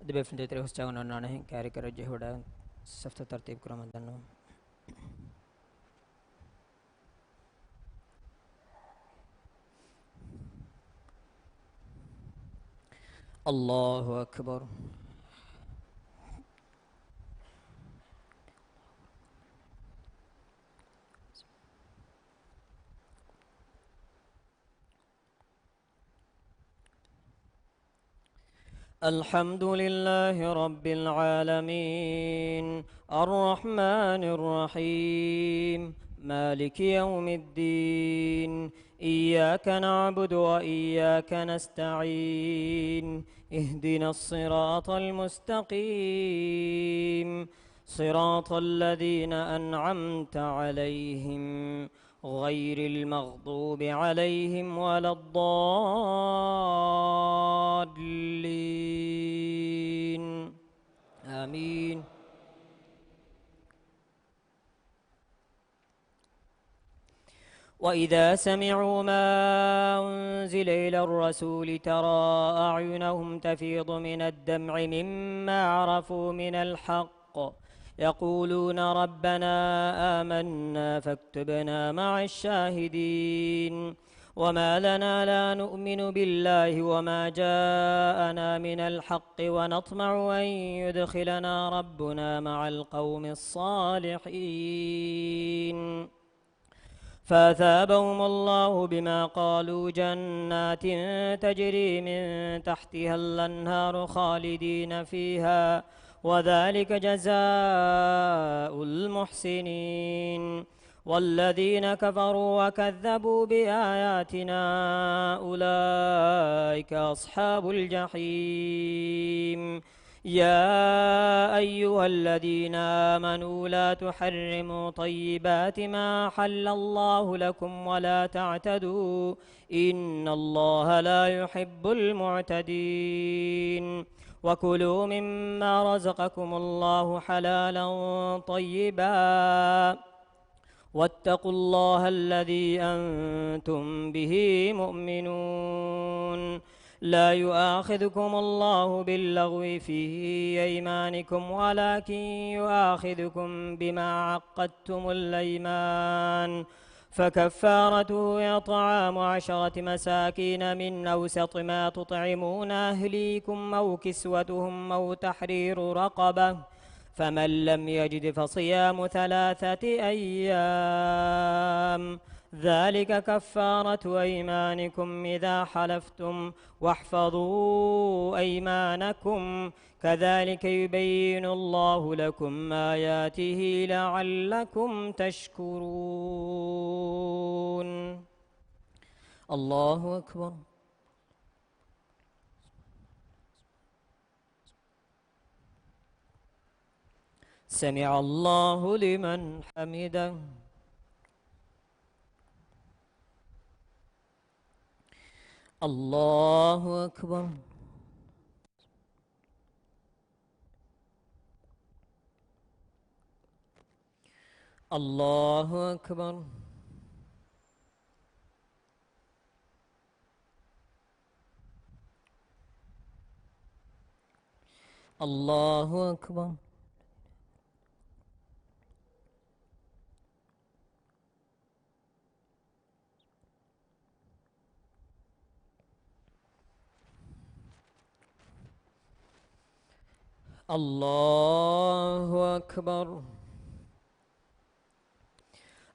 دبفن تري هستعون أنانه كاري كرجه ودا سفت ترتيب كرام دانو الله أكبر. الحمد لله رب العالمين الرحمن الرحيم مالك يوم الدين إياك نعبد وإياك نستعين اهدنا الصراط المستقيم صراط الذين أنعمت عليهم غير المغضوب عليهم ولا الضالين آمين. وإذا سمعوا ما أنزل إلى الرسول ترى أعينهم تفيض من الدمع مما عرفوا من الحق يقولون ربنا آمنا فاكتبنا مع الشاهدين وما لنا لا نؤمن بالله وما جاءنا من الحق ونطمع أن يدخلنا ربنا مع القوم الصالحين فأثابهم الله بما قالوا جنات تجري من تحتها الأنهار خالدين فيها وذلك جزاء المحسنين والذين كفروا وكذبوا بآياتنا أولئك أصحاب الجحيم يا أيها الذين آمنوا لا تحرموا طيبات ما حل الله لكم ولا تعتدوا إن الله لا يحب المعتدين وكلوا مما رزقكم الله حلالا طيبا واتقوا الله الذي أنتم به مؤمنون لا يؤاخذكم الله باللغو في أيمانكم ولكن يؤاخذكم بما عقدتم الأيمان فكفارته إطعام 10 مساكين من أوسط ما تطعمون أهليكم أو كسوتهم أو تحرير رقبة فمن لم يجد فصيام 3 أيام ذلك كفارة أيمانكم إذا حلفتم واحفظوا أيمانكم كذلك يبين الله لكم آياته لعلكم تشكرون. الله أكبر. سمع الله لمن حمده. الله أكبر. الله أكبر. الله أكبر. الله أكبر.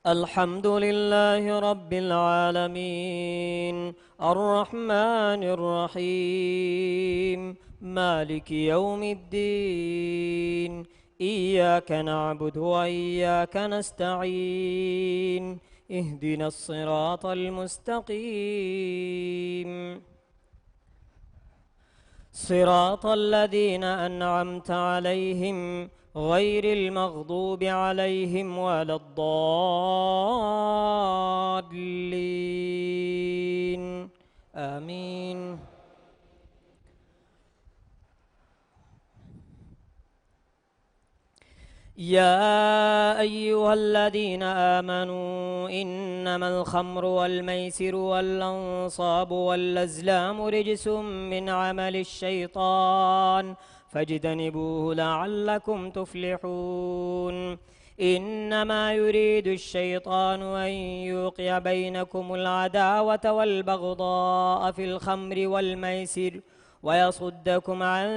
الحمد لله رب العالمين الرحمن الرحيم مالك يوم الدين إياك نعبد وإياك نستعين اهدنا الصراط المستقيم صراط الذين أنعمت عليهم غير المغضوب عليهم ولا الضالين آمين. يا أيها الذين آمنوا إنما الخمر والميسر والأنصاب والأزلام رجس من عمل الشيطان فاجتنبوه لعلكم تفلحون. إنما يريد الشيطان أن يوقع بينكم العداوة والبغضاء في الخمر والميسر ويصدكم عن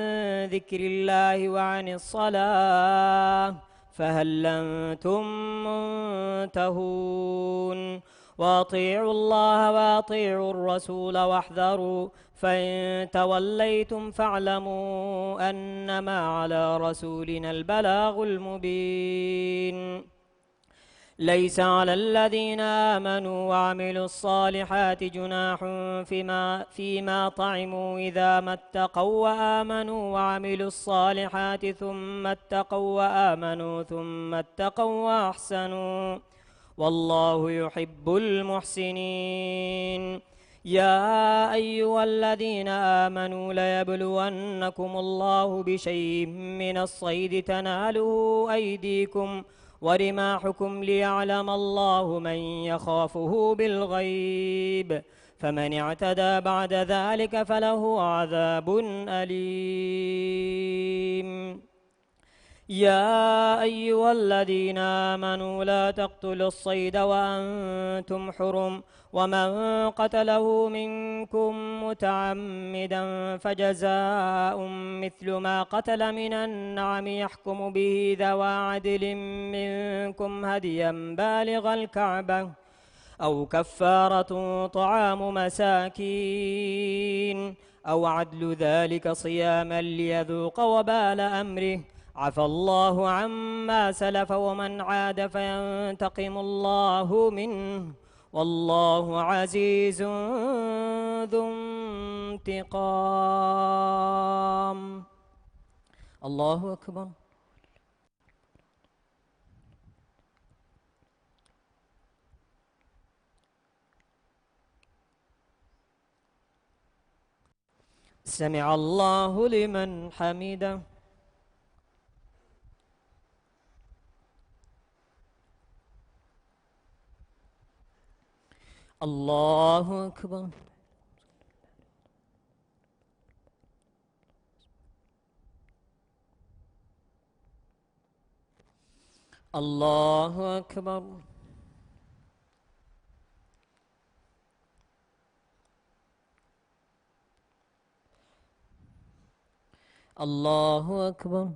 ذكر الله وعن الصلاة فهل أنتم منتهون. وأطيعوا الله وأطيعوا الرسول واحذروا فإن توليتم فاعلموا أنما على رسولنا البلاغ المبين. ليس على الذين آمنوا وعملوا الصالحات جناح فيما طعموا إذا ما اتقوا وآمنوا وعملوا الصالحات ثم اتقوا وآمنوا ثم اتقوا وأحسنوا والله يحب المحسنين. يا أيها الذين آمنوا ليبلونكم الله بشيء من الصيد تناله أيديكم ورماحكم ليعلم الله من يخافه بالغيب فمن اعتدى بعد ذلك فله عذاب أليم. يا أيها الذين آمنوا لا تقتلوا الصيد وأنتم حرم ومن قتله منكم متعمدا فجزاء مثل ما قتل من النعم يحكم به ذوى عدل منكم هديا بالغ الكعبة أو كفارة طعام مساكين أو عدل ذلك صياما ليذوق وبال أمره عفى الله عما سلف ومن عاد فينتقم الله منه والله عزيز ذو انتقام. الله أكبر. سمع الله لمن حمده. الله أكبر. الله أكبر. الله أكبر.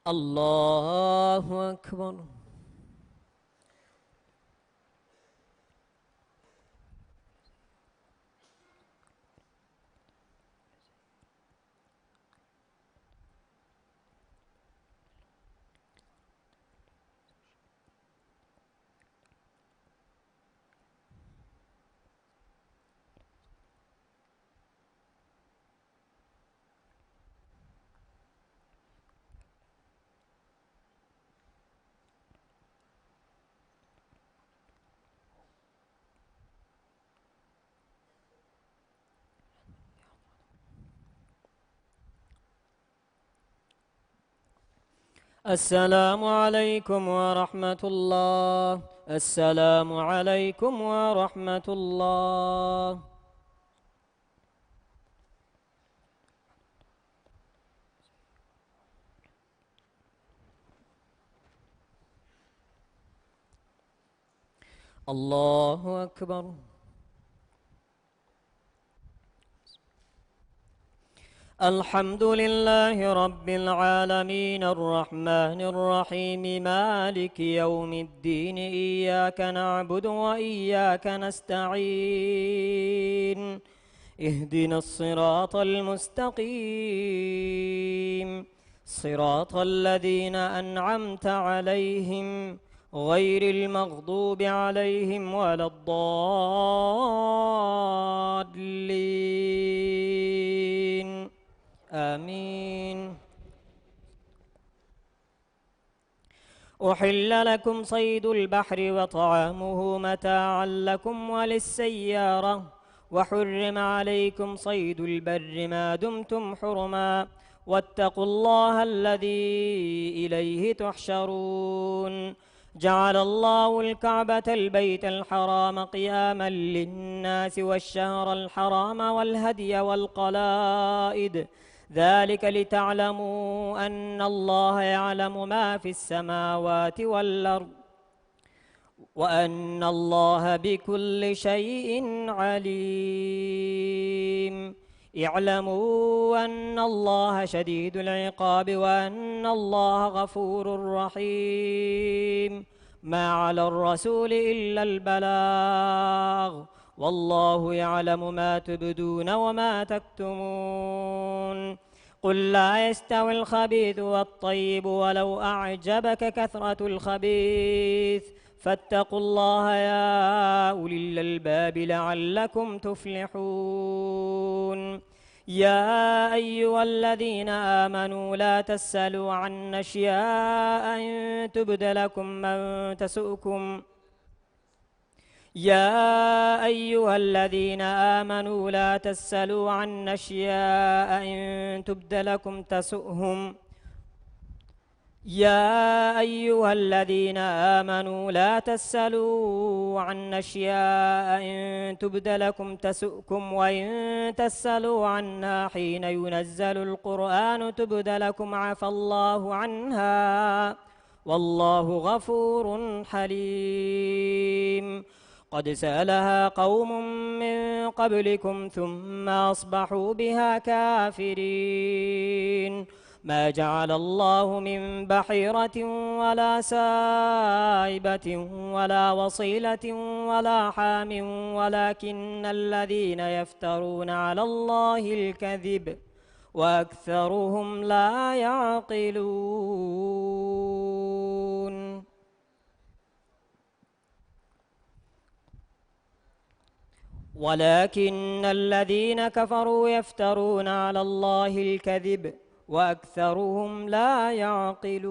الله أكبر. السلام عليكم ورحمة الله. السلام عليكم ورحمة الله. الله أكبر. الحمد لله رب العالمين الرحمن الرحيم مالك يوم الدين إياك نعبد وإياك نستعين اهدنا الصراط المستقيم صراط الذين أنعمت عليهم غير المغضوب عليهم ولا الضالين آمين. أحل لكم صيد البحر وطعامه متاعا لكم وللسيارة وحرم عليكم صيد البر ما دمتم حرما واتقوا الله الذي إليه تحشرون. جعل الله الكعبة البيت الحرام قياما للناس والشهر الحرام والهدي والقلائد ذلك لتعلموا أن الله يعلم ما في السماوات والأرض وأن الله بكل شيء عليم اعلموا أن الله شديد العقاب وأن الله غفور رحيم ما على الرسول إلا البلاغ والله يعلم ما تبدون وما تكتمون قل لا يستوي الخبيث والطيب ولو أعجبك كثرة الخبيث فاتقوا الله يا أولي الألباب لعلكم تفلحون يا أيها الذين آمنوا لا تسألوا عن أشياء إن تبد لكم من تسؤكم يا أيها الذين آمنوا لا تسألوا عن أشياء إن تبد لكم تسؤهم يا أيها الذين آمنوا لا تسألوا عن أشياء إن تبد لكم تسؤكم وإن تسألوا عنها حين ينزل القرآن تبد لكم عفى الله عنها والله غفور حليم قد سألها قوم من قبلكم ثم أصبحوا بها كافرين ما جعل الله من بحيرة ولا سائبة ولا وصيلة ولا حام ولكن الذين يفترون على الله الكذب وأكثرهم لا يعقلون ولكن الذين كفروا يفترون على الله الكذب وأكثرهم لا يعقلون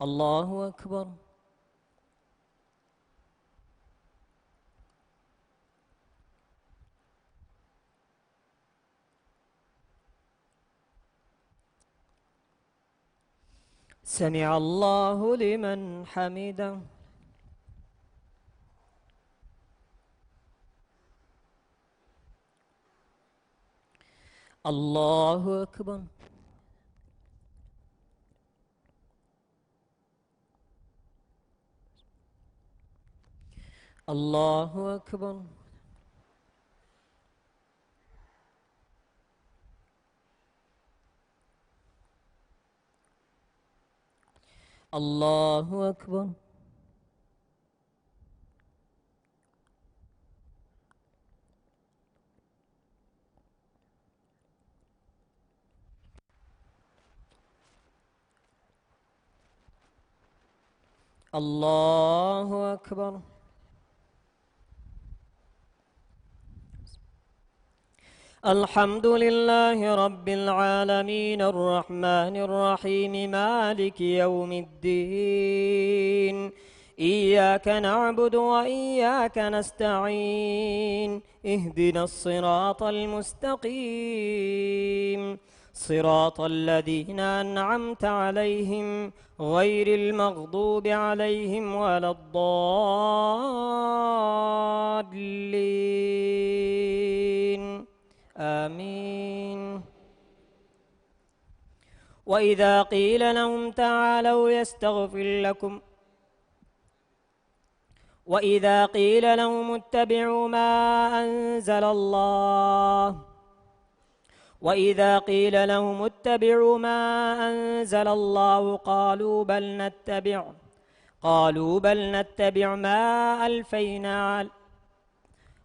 الله أكبر سمع الله لمن حمده الله أكبر الله أكبر الله أكبر الله أكبر الحمد لله رب العالمين الرحمن الرحيم مالك يوم الدين إياك نعبد وإياك نستعين اهدنا الصراط المستقيم صراط الذين أنعمت عليهم غير المغضوب عليهم ولا الضالين آمين وإذا قيل لهم تعالوا يستغفر لكم وإذا قيل لهم اتبعوا ما أنزل الله وإذا قيل لهم اتبعوا ما أنزل الله قالوا بل نتبع ما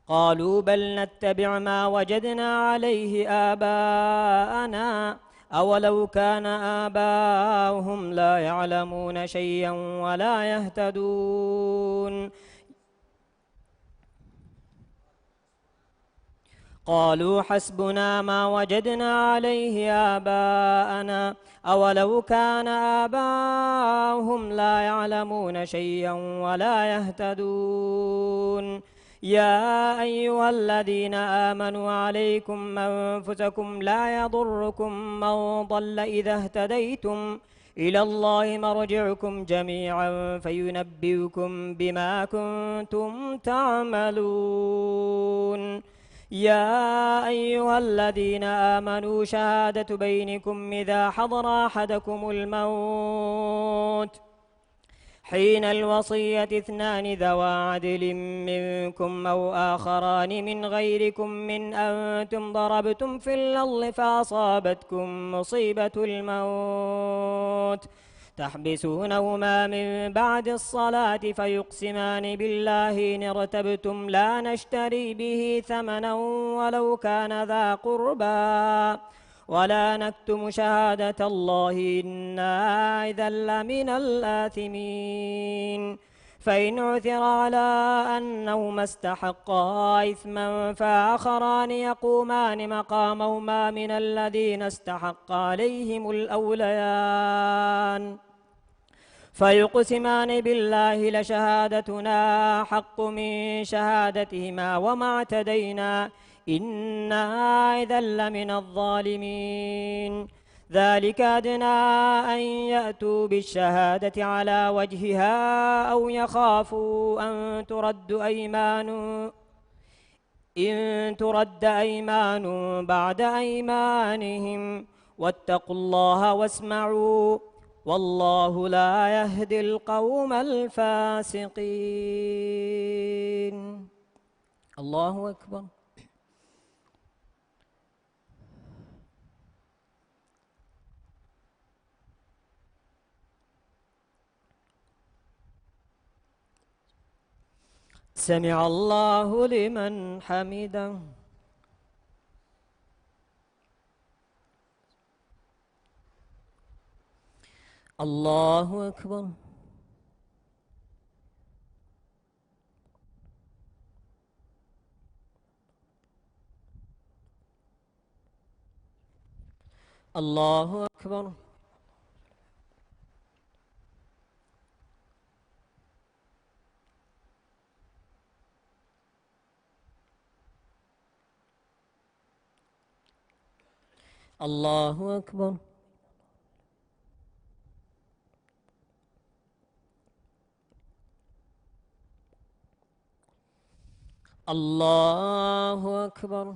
قالوا بل نتبع ما وجدنا عليه آباءنا أولو كان آباؤهم لا يعلمون شيئا ولا يهتدون قالوا حسبنا ما وجدنا عليه آباءنا أولو كان آباؤهم لا يعلمون شيئا ولا يهتدون يا أيها الذين آمنوا عليكم أنفسكم لا يضركم من ضل إذا اهتديتم إلى الله مرجعكم جميعا فينبئكم بما كنتم تعملون. يا أيها الذين آمنوا شهادة بينكم إذا حضر أحدكم الموت حين الوصية 2 ذوى عدل منكم أو آخران من غيركم من أنتم ضربتم في الأرض فأصابتكم مصيبة الموت تحبسونهما من بعد الصلاة فيقسمان بالله إن ارتبتم لا نشتري به ثمنا ولو كان ذا قربى ولا نكتم شهادة الله إنا إذا لمن الآثمين. فإن عثر على أنهما استحقا إثما فآخران يقومان مقامهما من الذين استحق عليهم الأوليان فيقسمان بالله لشهادتنا حق من شهادتهما وما اعتدينا إنا إذا لمن الظالمين. ذلك أدنى أن يأتوا بالشهادة على وجهها أو يخافوا أن ترد أيمان بعد أيمانهم واتقوا الله واسمعوا والله لا يهدي القوم الفاسقين. الله أكبر. سمع الله لمن حمده. الله أكبر. الله أكبر. الله أكبر. الله أكبر.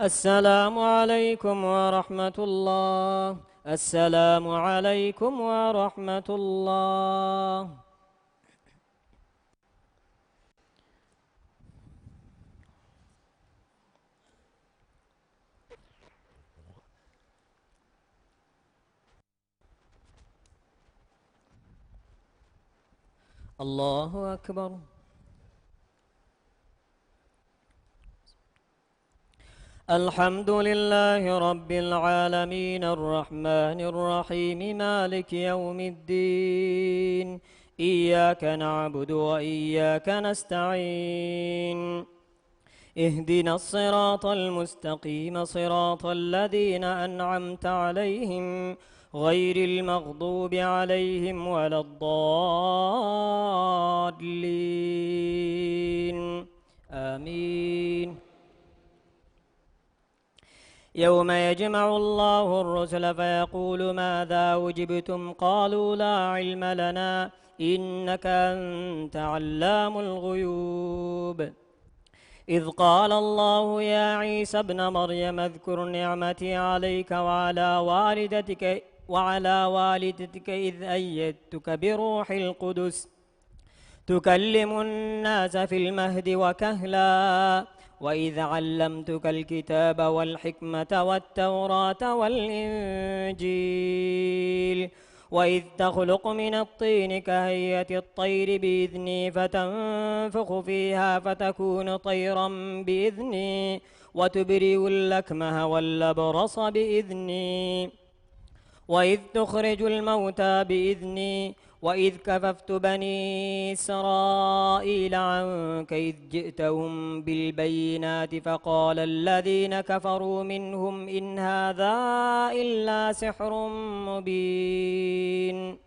السلام عليكم ورحمة الله. السلام عليكم ورحمة الله. الله أكبر. الحمد لله رب العالمين الرحمن الرحيم مالك يوم الدين إياك نعبد وإياك نستعين اهدنا الصراط المستقيم صراط الذين أنعمت عليهم غير المغضوب عليهم ولا الضالين آمين. يوم يجمع الله الرسل فيقول ماذا أجبتم قالوا لا علم لنا إنك أنت علام الغيوب. إذ قال الله يا عيسى ابن مريم اذكر نعمتي عليك وعلى والدتك إذ أيدتك بروح القدس تكلم الناس في المهد وكهلا وإذ علمتك الكتاب والحكمة والتوراة والإنجيل وإذ تخلق من الطين كهيئة الطير بإذني فتنفخ فيها فتكون طيرا بإذني وتبرئ الأكمه والأبرص بإذني وإذ تخرج الموتى بإذني وإذ كففت بني إسرائيل عنك إذ جئتهم بالبينات فقال الذين كفروا منهم إن هذا إلا سحر مبين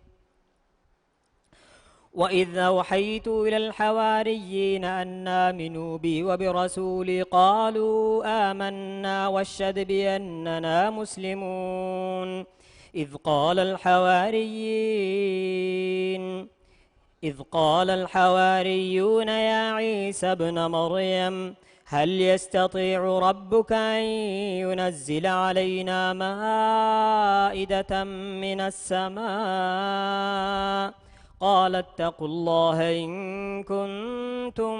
وإذ أوحيت إلى الحواريين أن آمنوا بي وبرسولي قالوا آمنا واشهد بأننا مسلمون إذ قال الحواريون يا عيسى ابن مريم هل يستطيع ربك أن ينزل علينا مائدة من السماء قال اتقوا الله إن كنتم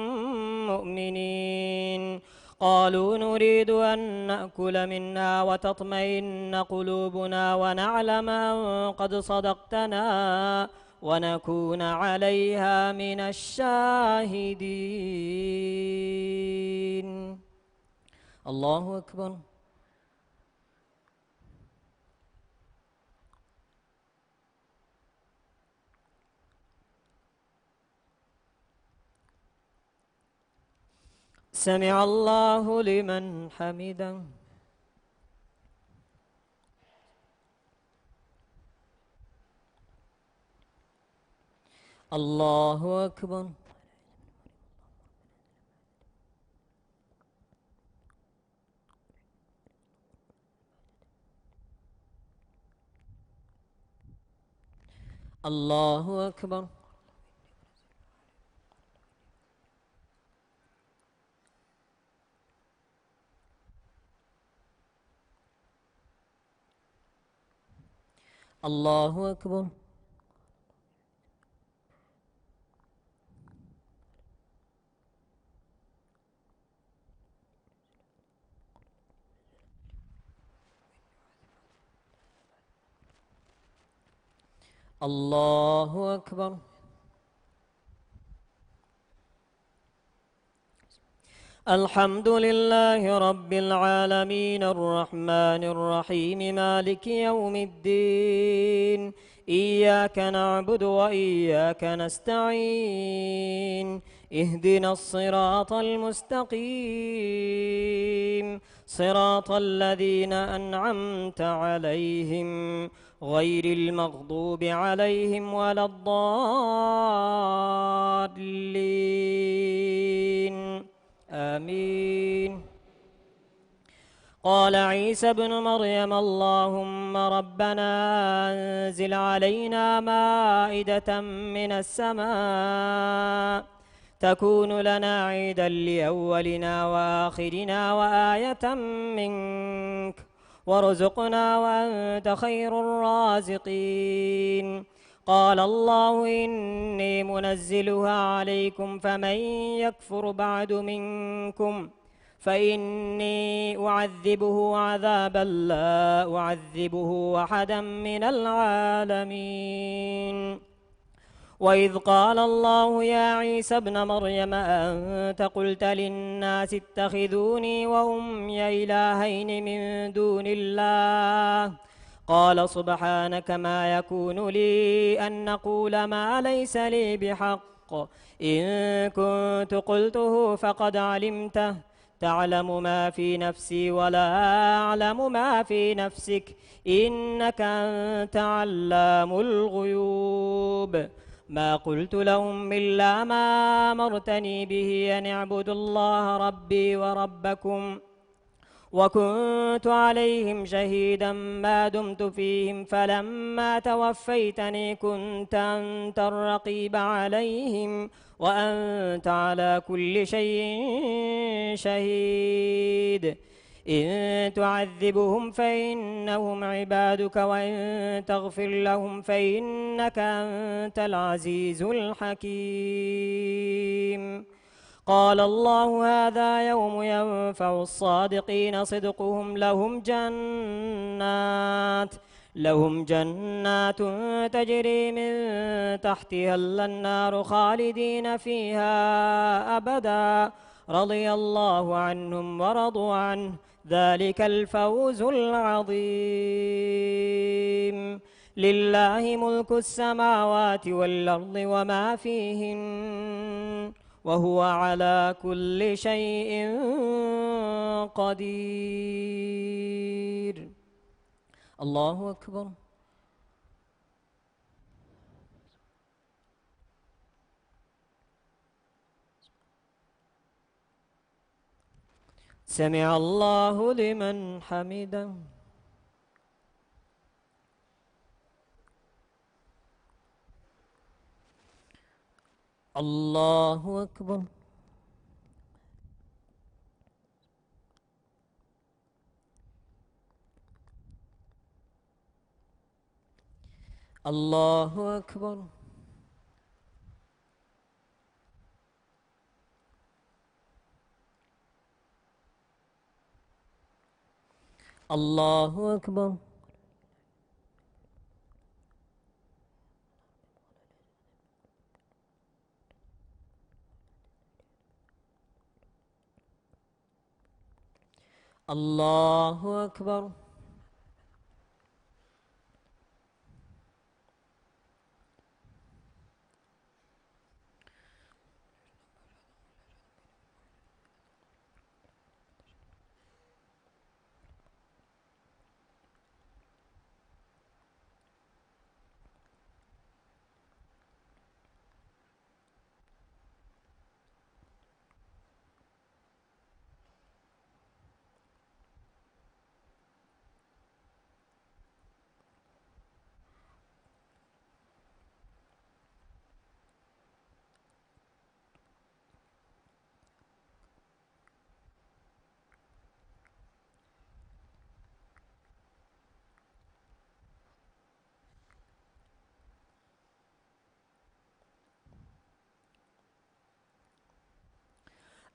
مؤمنين قالوا نريد أن نأكل منها وتطمئن قلوبنا ونعلم أن قد صدقتنا ونكون عليها من الشاهدين. الله أكبر. سمع الله لمن حمده. الله أكبر. الله أكبر. الله أكبر. الله أكبر. الحمد لله رب العالمين الرحمن الرحيم مالك يوم الدين إياك نعبد وإياك نستعين اهدنا الصراط المستقيم صراط الذين أنعمت عليهم غير المغضوب عليهم ولا الضالين آمين. قال عيسى ابن مريم اللهم ربنا أنزل علينا مائدة من السماء تكون لنا عيدا لأولنا وآخرنا وآية منك وارزقنا وأنت خير الرازقين. قال الله إني منزلها عليكم فمن يكفر بعد منكم فإني أعذبه عذابا لا أعذبه أحدا من العالمين. وإذ قال الله يا عيسى ابن مريم أنت قلت للناس اتخذوني وأمي إلهين من دون الله قال سبحانك ما يكون لي أن نقول ما ليس لي بحق إن كنت قلته فقد علمته تعلم ما في نفسي ولا أعلم ما في نفسك إنك أنت علام الغيوب. ما قلت لهم إلا ما أمرتني به أن اعبدوا الله ربي وربكم وكنت عليهم شهيدا ما دمت فيهم فلما توفيتني كنت أنت الرقيب عليهم وأنت على كل شيء شهيد. إن تعذبهم فإنهم عبادك وإن تغفر لهم فإنك أنت العزيز الحكيم. قال الله هذا يوم ينفع الصادقين صدقهم لهم لهم جنات تجري من تحتها الأنهار خالدين فيها أبدا رضي الله عنهم ورضوا عنه ذلك الفوز العظيم لله ملك السماوات والأرض وما فيهن وهو على كل شيء قدير. الله أكبر. سمع الله لمن حمده. الله أكبر. الله أكبر. الله أكبر. الله أكبر.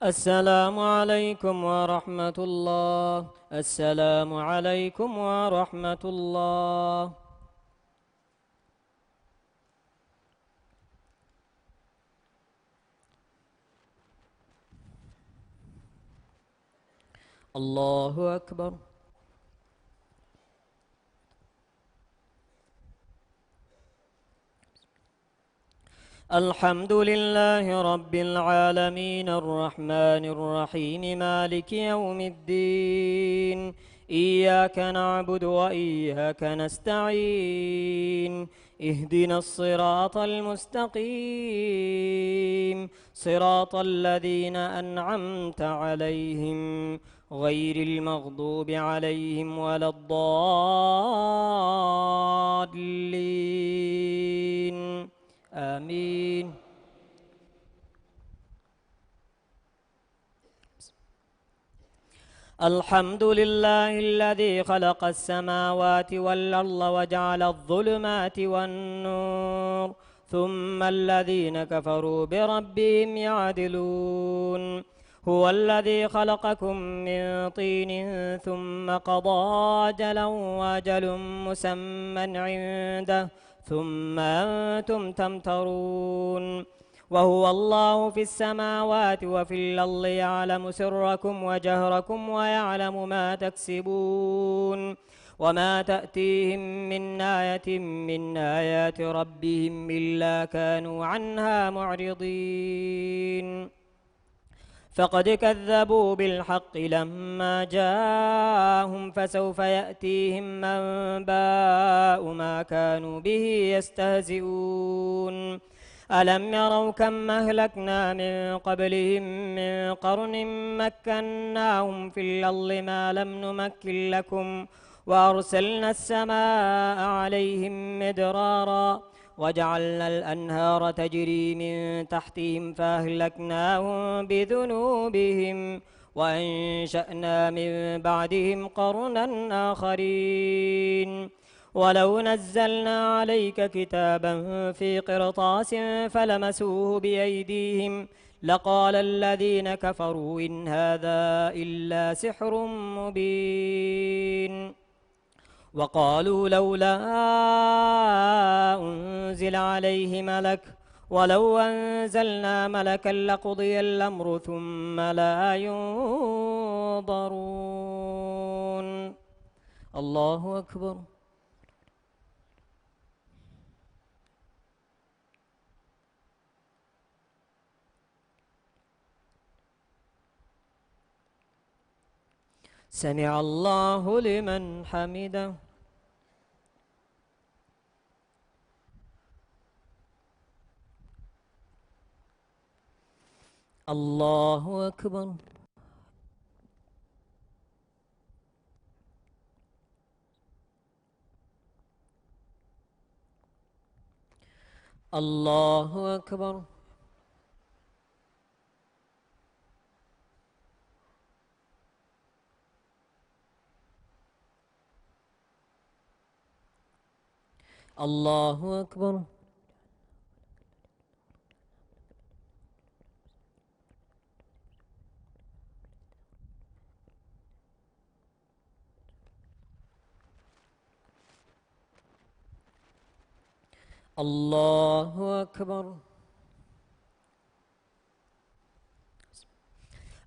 السلام عليكم ورحمة الله. السلام عليكم ورحمة الله. الله أكبر. الحمد لله رب العالمين الرحمن الرحيم مالك يوم الدين إياك نعبد وإياك نستعين اهدنا الصراط المستقيم صراط الذين أنعمت عليهم غير المغضوب عليهم ولا الضالين آمين. الحمد لله الذي خلق السماوات والأرض وجعل الظلمات والنور ثم الذين كفروا بربهم يعدلون هو الذي خلقكم من طين ثم قضى أجلا وأجل مسمى عنده ثم أنتم تمترون وهو الله في السماوات وفي الأرض يعلم سركم وجهركم ويعلم ما تكسبون وما تأتيهم من آية من آيات ربهم إلا كانوا عنها معرضين فقد كذبوا بالحق لما جاءهم فسوف يأتيهم أنباء ما كانوا به يستهزئون ألم يروا كم أهلكنا من قبلهم من قرن مكناهم في الأرض ما لم نمكن لكم وأرسلنا السماء عليهم مدرارا وجعلنا الأنهار تجري من تحتهم فأهلكناهم بذنوبهم وأنشأنا من بعدهم قرنا آخرين ولو نزلنا عليك كتابا في قرطاس فلمسوه بأيديهم لقال الذين كفروا إن هذا إلا سحر مبين وقالوا لولا أنزل عليه ملك ولو أنزلنا ملكا لقضي الأمر ثم لا ينظرون. الله أكبر. سمع الله لمن حمده. الله أكبر. الله أكبر. الله أكبر. الله أكبر.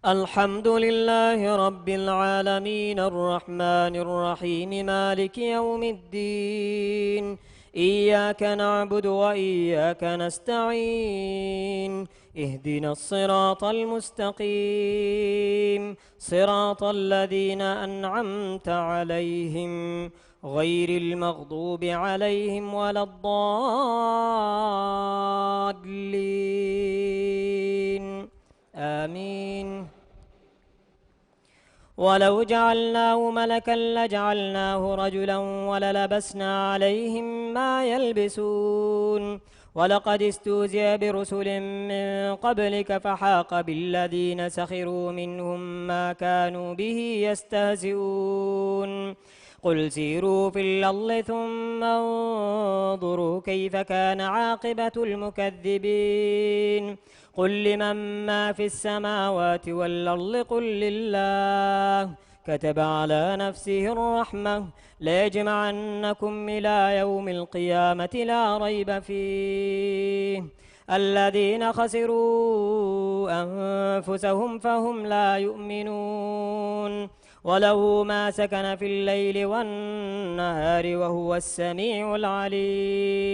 الحمد لله رب العالمين الرحمن الرحيم مالك يوم الدين. إياك نعبد وإياك نستعين. اهدنا الصراط المستقيم صراط الذين أنعمت عليهم غير المغضوب عليهم ولا الضالين. آمين. ولو جعلناه ملكا لجعلناه رجلا وللبسنا عليهم ما يلبسون. ولقد استهزئ برسل من قبلك فحاق بالذين سخروا منهم ما كانوا به يستهزئون. قل سيروا في الأرض ثم انظروا كيف كان عاقبة المكذبين. قل لمن ما في السماوات والأرض قل لله. كتب على نفسه الرحمة ليجمعنكم إلى يوم القيامة لا ريب فيه. الذين خسروا أنفسهم فهم لا يؤمنون. وله ما سكن في الليل والنهار وهو السميع العليم.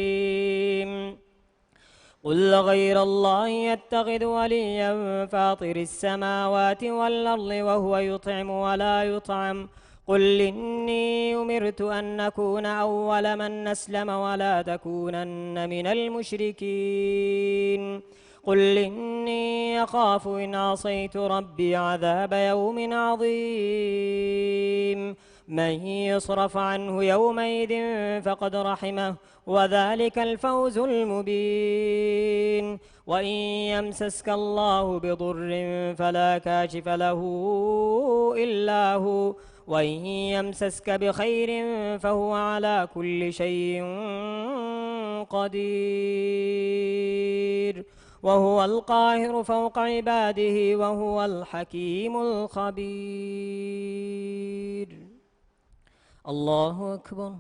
قل غير الله يتخذ وليا فاطر السماوات والأرض وهو يطعم ولا يطعم. قل إني أمرت أن أكون أول من أسلم ولا تكونن من المشركين. قل إني أخاف إن عصيت ربي عذاب يوم عظيم. من يصرف عنه يومئذ فقد رحمه وذلك الفوز المبين. وإن يمسسك الله بضر فلا كاشف له إلا هو وإن يمسسك بخير فهو على كل شيء قدير. وهو القاهر فوق عباده وهو الحكيم الخبير. الله أكبر.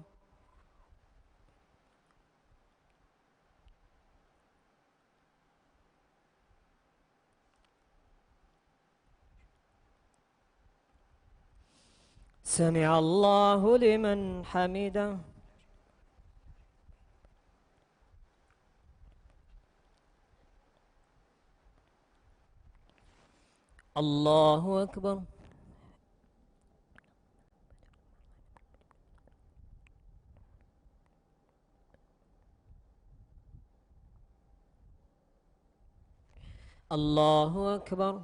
سمع الله لمن حمده. الله أكبر. الله أكبر.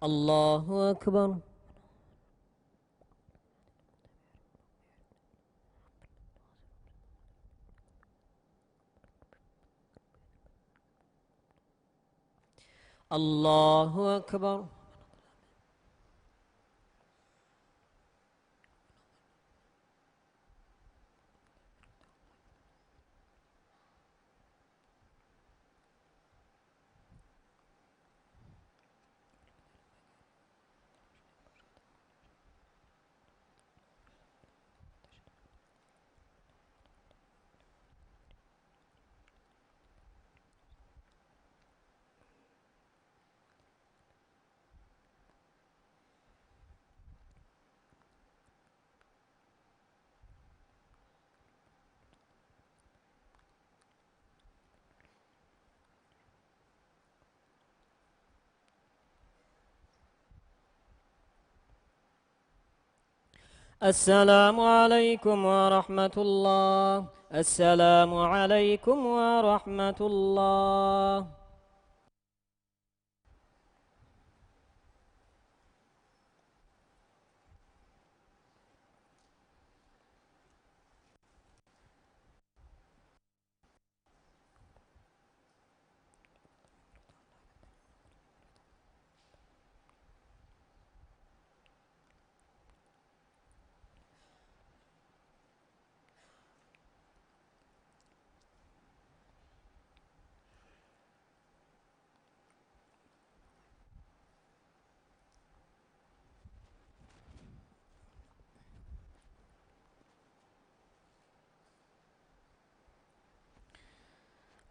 الله أكبر. الله أكبر. السلام عليكم ورحمة الله. السلام عليكم ورحمة الله.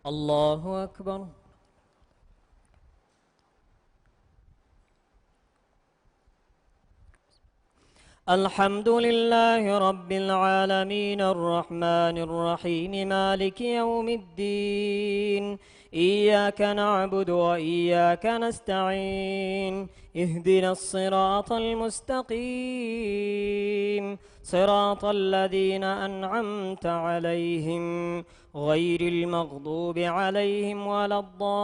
الله أكبر. الحمد لله رب العالمين الرحمن الرحيم مالك يوم الدين. إياك نعبد وإياك نستعين. اهدنا الصراط المستقيم صراط الذين أنعمت عليهم غير المغضوب عليهم ولا الضالين.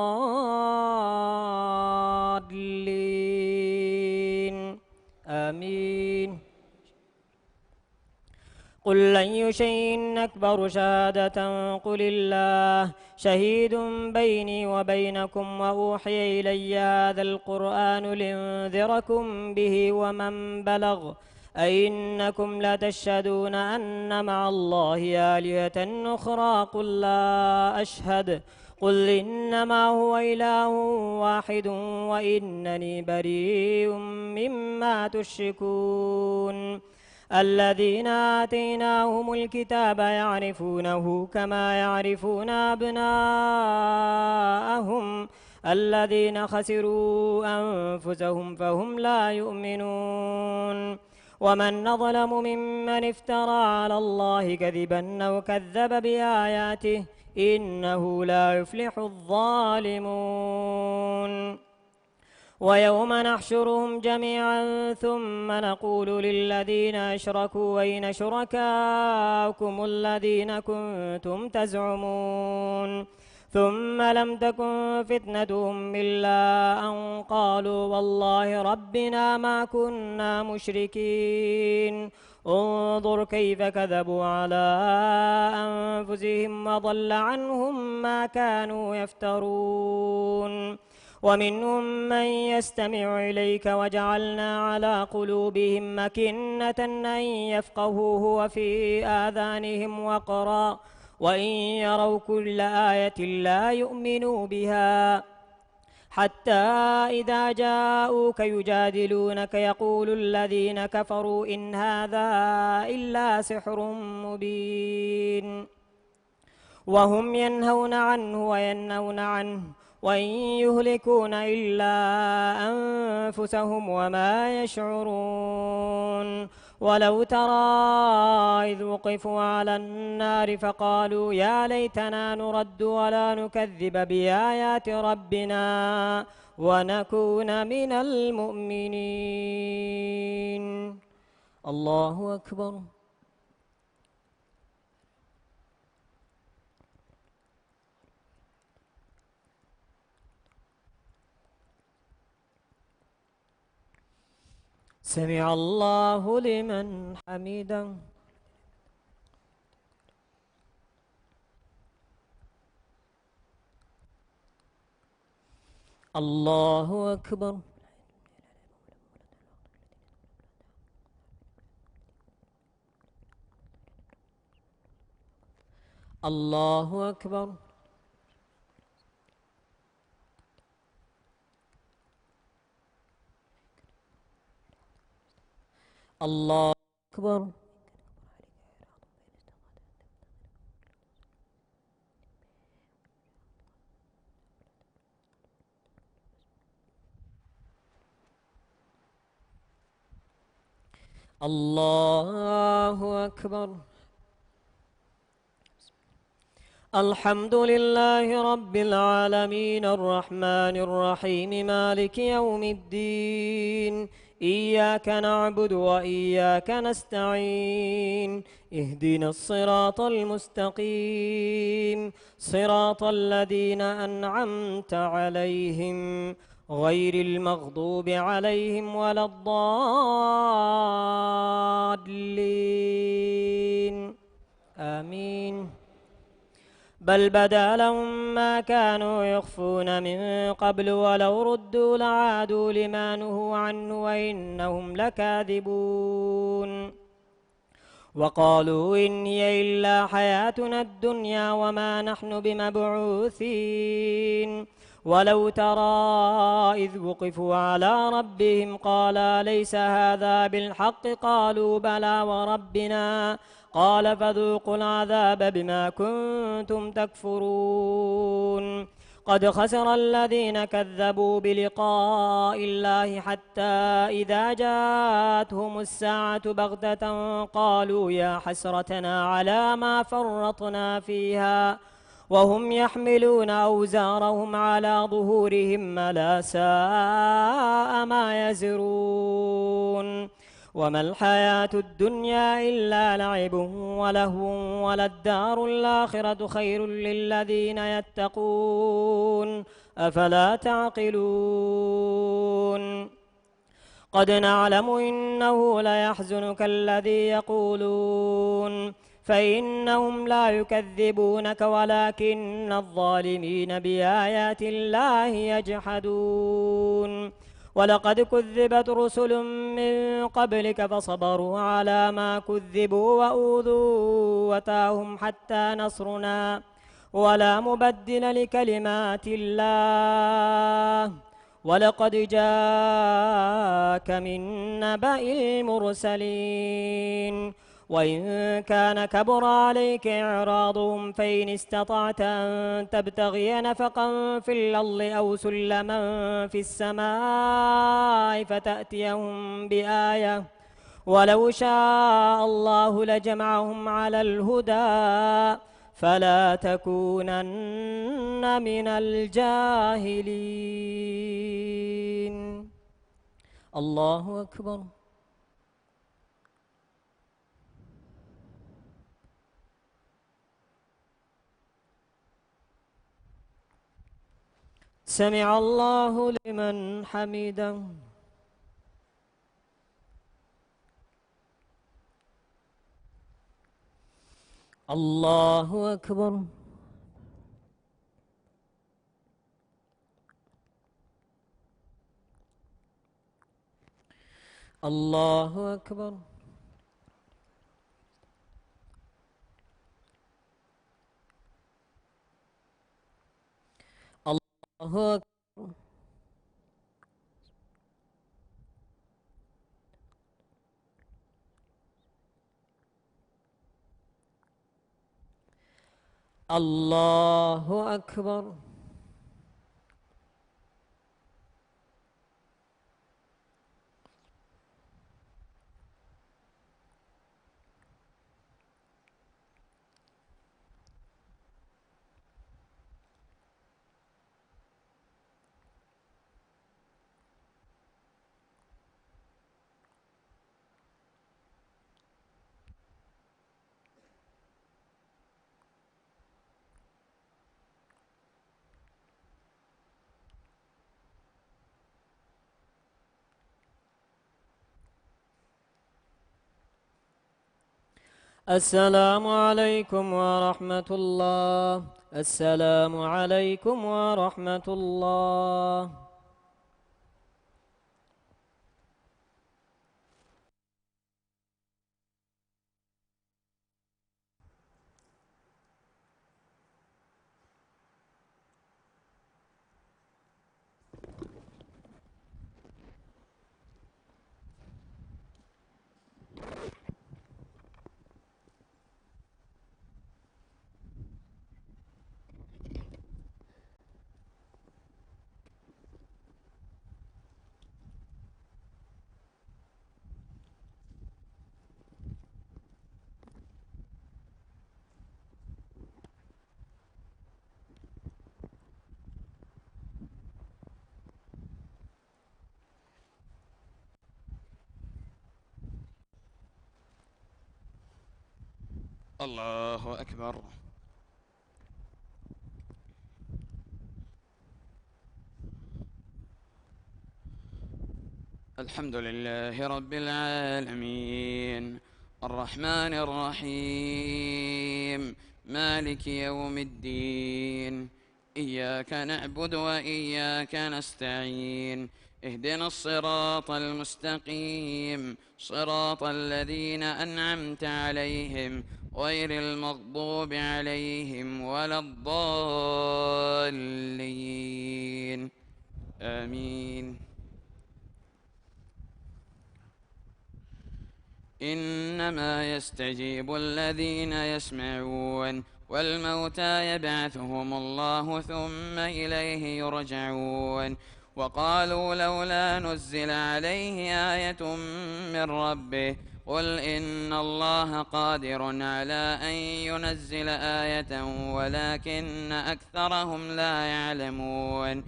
آمين. قل أي شيء أكبر شهادة قل الله شهيد بيني وبينكم وأوحي إلي هذا القرآن لينذركم به ومن بلغ أئنكم لتشهدون أن مع الله آلهة أخرى قل لا أشهد قل إنما هو إله واحد وإنني بريء مما تشركون. الذين آتيناهم الكتاب يعرفونه كما يعرفون أبناءهم الذين خسروا أنفسهم فهم لا يؤمنون. ومن أظلم ممن افترى على الله كذبا أو كذب بآياته إنه لا يفلح الظالمون. ويوم نحشرهم جميعا ثم نقول للذين أشركوا أين شركاؤكم الذين كنتم تزعمون ثم لم تكن فتنتهم إلا أن قالوا والله ربنا ما كنا مشركين. انظر كيف كذبوا على أنفسهم وضل عنهم ما كانوا يفترون. ومنهم من يستمع إليك وجعلنا على قلوبهم أكنة أن يفقهوه وفي آذانهم وقرا وإن يروا كل آية لا يؤمنوا بها حتى إذا جاءوك يجادلونك يقول الذين كفروا إن هذا إلا سحر مبين. وهم ينهون عنه وينهون عنه وإن يهلكون إلا أنفسهم وما يشعرون. ولو ترى إذ وقفوا على النار فقالوا يا ليتنا نرد ولا نكذب بآيات ربنا ونكون من المؤمنين. الله أكبر. سمع الله لمن حمده. الله أكبر. الله أكبر. الله أكبر. الله أكبر. الحمد لله رب العالمين الرحمن الرحيم مالك يوم الدين. إياك نعبد وإياك نستعين اهدنا الصراط المستقيم صراط الذين أنعمت عليهم غير المغضوب عليهم ولا الضالين آمين. بل بدا لهم ما كانوا يخفون من قبل ولو ردوا لعادوا لما نهوا عنه وإنهم لكاذبون وقالوا إن هي إلا حياتنا الدنيا وما نحن بمبعوثين ولو ترى إذ وقفوا على ربهم قال ليس هذا بالحق قالوا بلى وربنا قال فذوقوا العذاب بما كنتم تكفرون قد خسر الذين كذبوا بلقاء الله حتى إذا جاءتهم الساعة بغتة قالوا يا حسرتنا على ما فرطنا فيها وهم يحملون أوزارهم على ظهورهم ألا ساء ما يزرون وما الحياة الدنيا إلا لعب ولهو وللدار الآخرة خير للذين يتقون أفلا تعقلون قد نعلم إنه ليحزنك الذي يقولون فإنهم لا يكذبونك ولكن الظالمين بآيات الله يجحدون ولقد كذبت رسل من قبلك فصبروا على ما كذبوا وأوذوا وتاهم حتى نصرنا ولا مبدل لكلمات الله ولقد جاءك من نبأ المرسلين وإن كان كبر عليك إعراضهم فإن استطعت أن تبتغي نفقا في الأرض أو سلما في السماء فتأتيهم بآية ولو شاء الله لجمعهم على الهدى فلا تكونن من الجاهلين. الله أكبر. سمع الله لمن حمده. الله أكبر. الله أكبر. الله أكبر. الله أكبر. السلام عليكم ورحمة الله. السلام عليكم ورحمة الله. الله أكبر. الحمد لله رب العالمين، الرحمن الرحيم، مالك يوم الدين. إياك نعبد وإياك نستعين، اهدنا الصراط المستقيم، صراط الذين أنعمت عليهم غير المغضوب عليهم ولا الضالين. آمين. إنما يستجيب الذين يسمعون، والموتى يبعثهم الله ثم إليه يرجعون. وقالوا لولا نزل عليه آية من ربه، قل إن الله قادر على أن ينزل آية ولكن أكثرهم لا يعلمون.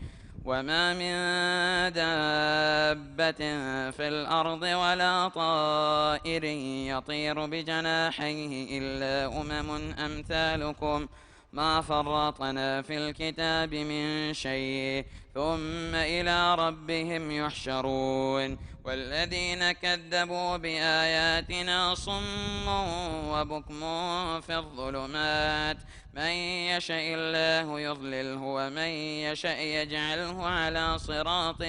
وما من دابة في الأرض ولا طائر يطير بجناحيه إلا أمم أمثالكم ما فرطنا في الكتاب من شيء ثم إلى ربهم يحشرون. والذين كذبوا بآياتنا صم وبكم في الظلمات، من يشاء الله يضلله ومن يشاء يجعله على صراط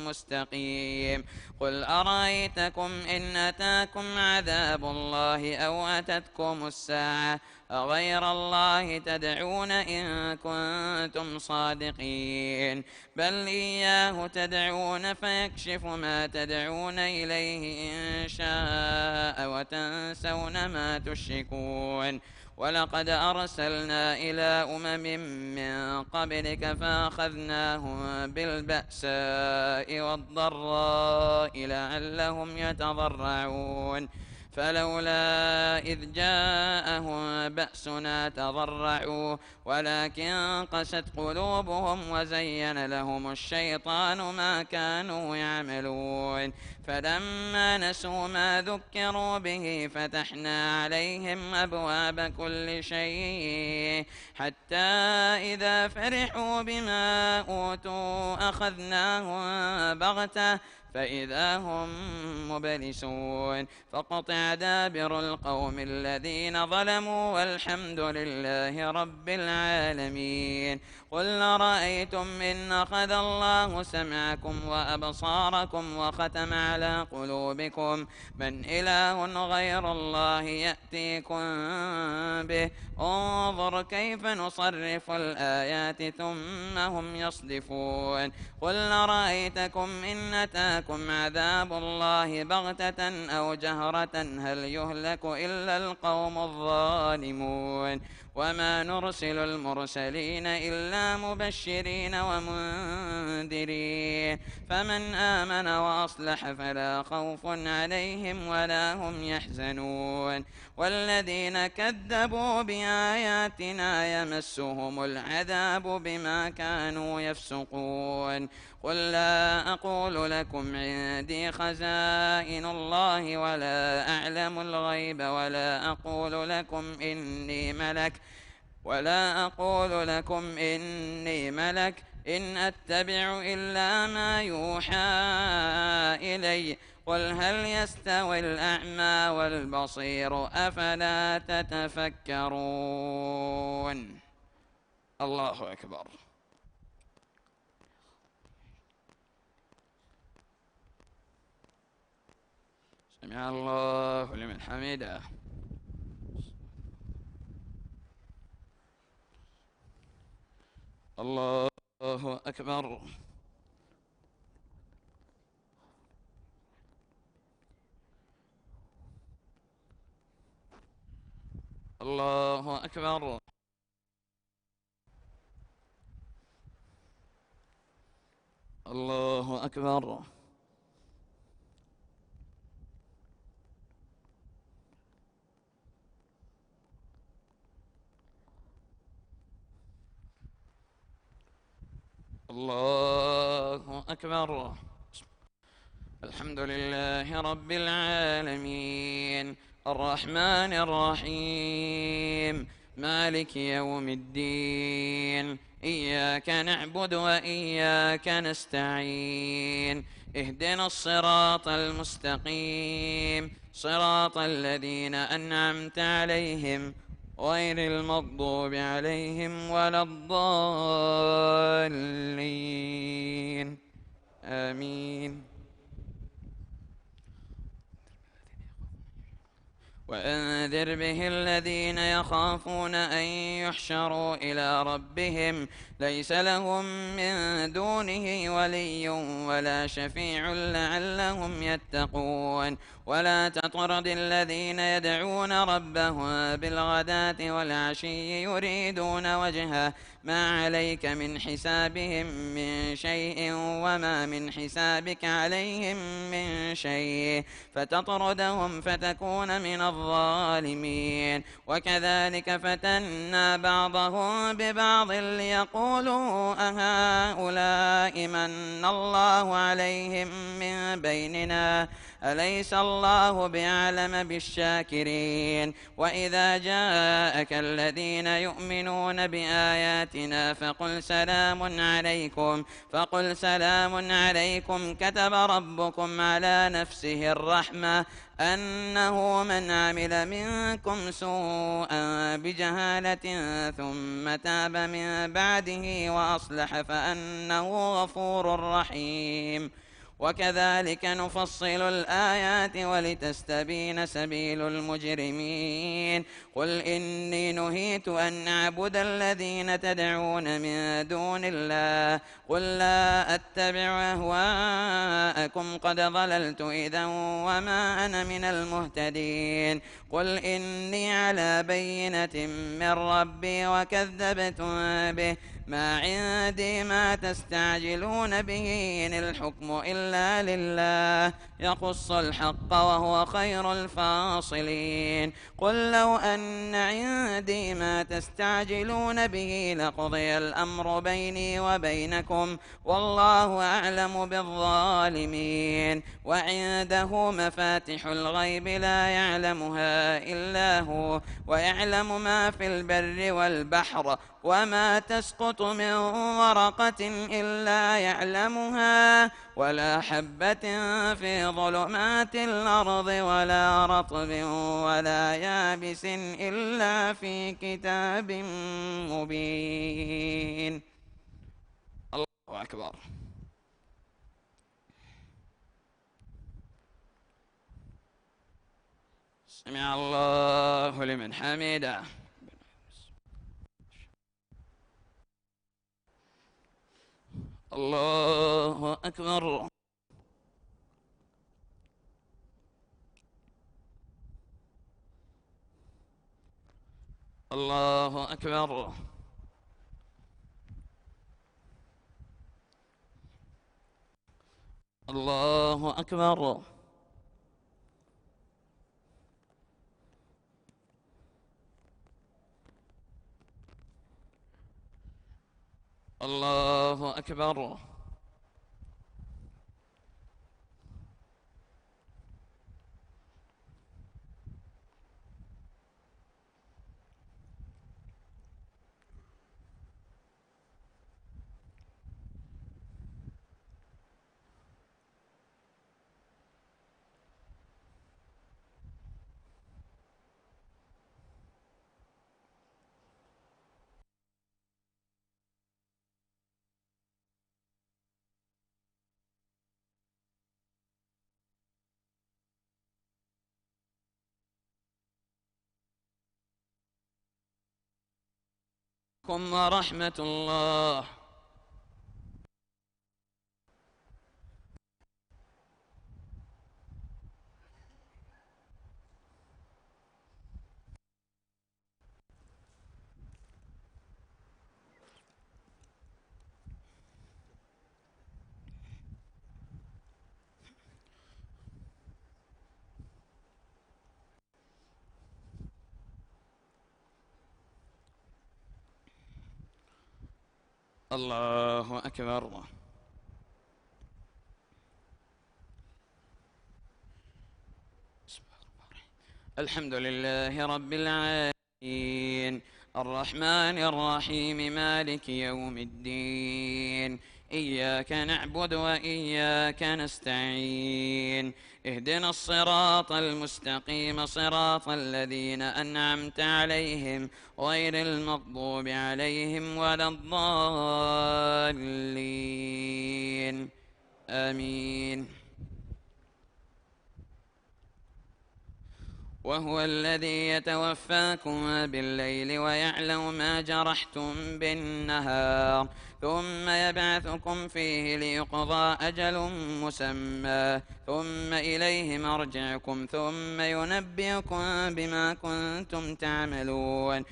مستقيم. قل أرأيتكم إن أتاكم عذاب الله أو أتتكم الساعة أغير الله تدعون إن كنتم صادقين؟ بل إياه تدعون فيكشف ما تدعون إليه إن شاء وتنسون ما تشركون. ولقد أرسلنا إلى أمم من قبلك فأخذناهم بالبأساء والضراء لعلهم يتضرعون. فلولا إذ جاءهم بأسنا تضرعوا ولكن قست قلوبهم وزين لهم الشيطان ما كانوا يعملون. فلما نسوا ما ذكروا به فتحنا عليهم أبواب كل شيء حتى إذا فرحوا بما أوتوا أخذناهم بغتة فإذا هم مبلسون. فقطع دابر القوم الذين ظلموا والحمد لله رب العالمين. قل أرأيتم إن أخذ الله سمعكم وأبصاركم وختم على قلوبكم من إله غير الله يأتيكم به؟ انظر كيف نصرف الآيات ثم هم يصدفون. قل أرأيتكم إن أتاكم عذاب الله بغتة أو جهرة هل يهلك إلا القوم الظالمون؟ وما نرسل المرسلين إلا مبشرين ومنذرين، فمن آمن وأصلح فلا خوف عليهم ولا هم يحزنون. والذين كذبوا بآياتنا يمسهم العذاب بما كانوا يفسقون. قل لا أقول لكم عندي خزائن الله ولا أعلم الغيب ولا أقول لكم إني ملك إن أتبع إلا ما يوحى إلي. قل هل يستوي الأعمى والبصير أفلا تتفكرون؟ الله أكبر. سمع الله لمن حمده. الله أكبر. الله أكبر. الله أكبر. الله أكبر. الحمد لله رب العالمين، الرحمن الرحيم مالك يوم الدين إياك نعبد وإياك نستعين اهدنا الصراط المستقيم صراط الذين أنعمت عليهم غير المغضوب عليهم ولا الضالين آمين. وأنذر به الذين يخافون أن يحشروا إلى ربهم ليس لهم من دونه ولي ولا شفيع لعلهم يتقون. ولا تطرد الذين يدعون ربهم بالغداة والعشي يريدون وجهه ما عليك من حسابهم من شيء وما من حسابك عليهم من شيء فتطردهم فتكون من الظالمين. وكذلك فتنا بعضهم ببعض ليقولوا أهؤلاء من الله عليهم من بيننا أليس الله بأعلم بالشاكرين. وإذا جاءك الذين يؤمنون بآياتنا فقل سلام عليكم كتب ربكم على نفسه الرحمة أنه من عمل منكم سوءا بجهالة ثم تاب من بعده وأصلح فأنه غفور رحيم. وكذلك نفصل الآيات ولتستبين سبيل المجرمين. قل إني نهيت أن أعبد الذين تدعون من دون الله قل لا أتبع أهواءكم قد ضللت إذا وما أنا من المهتدين. قل إني على بينة من ربي وكذبتم به ما عندي ما تستعجلون به إن الحكم إلا لله يقص الحق وهو خير الفاصلين. قل لو أن عندي ما تستعجلون به لقضي الأمر بيني وبينكم والله أعلم بالظالمين. وعنده مفاتح الغيب لا يعلمها إلا هو ويعلم ما في البر والبحر وما تسقط من ورقة إلا يعلمها ولا حبة في ظلمات الأرض ولا رطب ولا يابس إلا في كتاب مبين. الله أكبر. سمع الله لمن حمده. الله أكبر. الله أكبر. الله أكبر. الله أكبر. ورحمة الله. الله أكبر. الحمد لله رب العالمين، الرحمن الرحيم، مالك يوم الدين. إياك نعبد وإياك نستعين، اهدنا الصراط المستقيم، صراط الذين أنعمت عليهم غير المغضوب عليهم ولا الضالين. آمين. وهو الذي يتوفاكم بالليل ويعلم ما جرحتم بالنهار، ثم يبعثكم فيه ليقضى أجل مسمى، ثم إليه مرجعكم، ثم ينبئكم بما كنتم تعملون.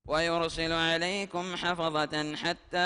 ويرسل عليكم حفظة حتى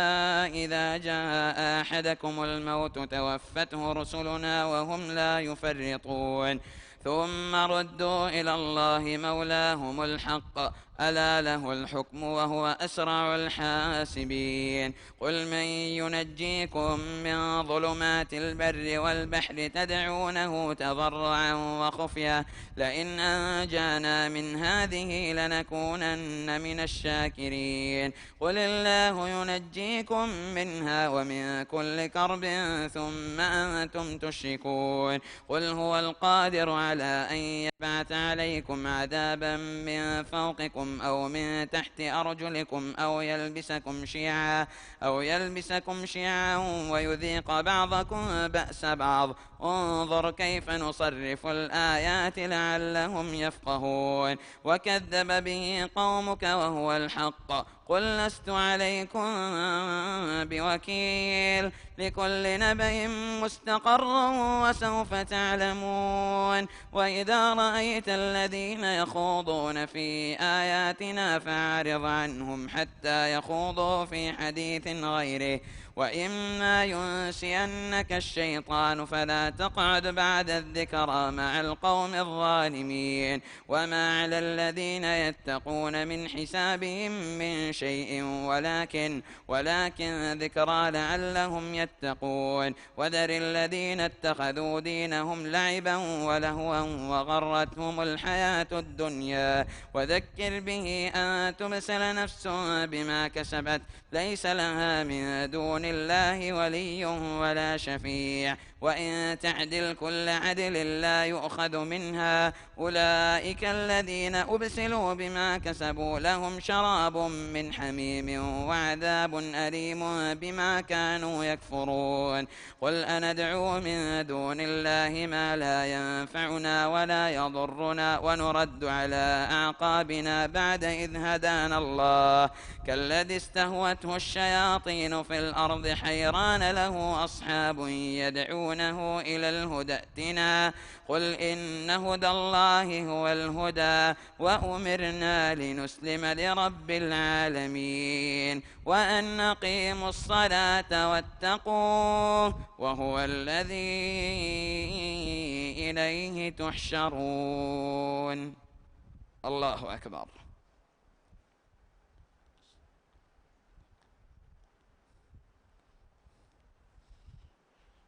إذا جاء أحدكم الموت توفته رسلنا وهم لا يفرطون، ثم ردوا إلى الله مولاهم الحق، ألا له الحكم وهو أسرع الحاسبين. قل من ينجيكم من ظلمات البر والبحر تدعونه تضرعا وخفية لئن أنجانا من هذه لنكونن من الشاكرين. قل الله ينجيكم منها ومن كل كرب ثم أنتم تشركون. قل هو القادر على أن يبعث عليكم عذابا من فوقكم أو من تحت أرجلكم أو يلبسكم شيعا ويذيق بعضكم بأس بعض. انظر كيف نصرف الآيات لعلهم يفقهون. وكذب به قومك وهو الحق، قل لست عليكم بوكيل، لكل نبأ مستقر وسوف تعلمون. وإذا رأيت الذين يخوضون في آياتنا فأعرض عنهم حتى يخوضوا في حديث غيره، وإما ينسينك الشيطان فلا تقعد بعد الذكرى مع القوم الظالمين. وما على الذين يتقون من حسابهم من شيء ولكن ذكرى لعلهم يتقون. وذر الذين اتخذوا دينهم لعبا ولهوا وغرتهم الحياة الدنيا، وذكر به أن تبسل نفس بما كسبت ليس لها من دون الله ولي ولا شفيع، وإن تعدل كل عدل لا يؤخذ منها. أولئك الذين أبسلوا بما كسبوا لهم شراب من حميم وعذاب أليم بما كانوا يكفرون. قل أندعو من دون الله ما لا ينفعنا ولا يضرنا ونرد على أعقابنا بعد إذ هدانا الله، كالذي استهوته الشياطين في الأرض حيران له أصحاب يدعونه إلى الهدى ائتنا. قل إن هدى الله هو الهدى، وأمرنا لنسلم لرب العالمين، وأن نقيموا الصلاة واتقوه، وهو الذي إليه تحشرون. الله أكبر.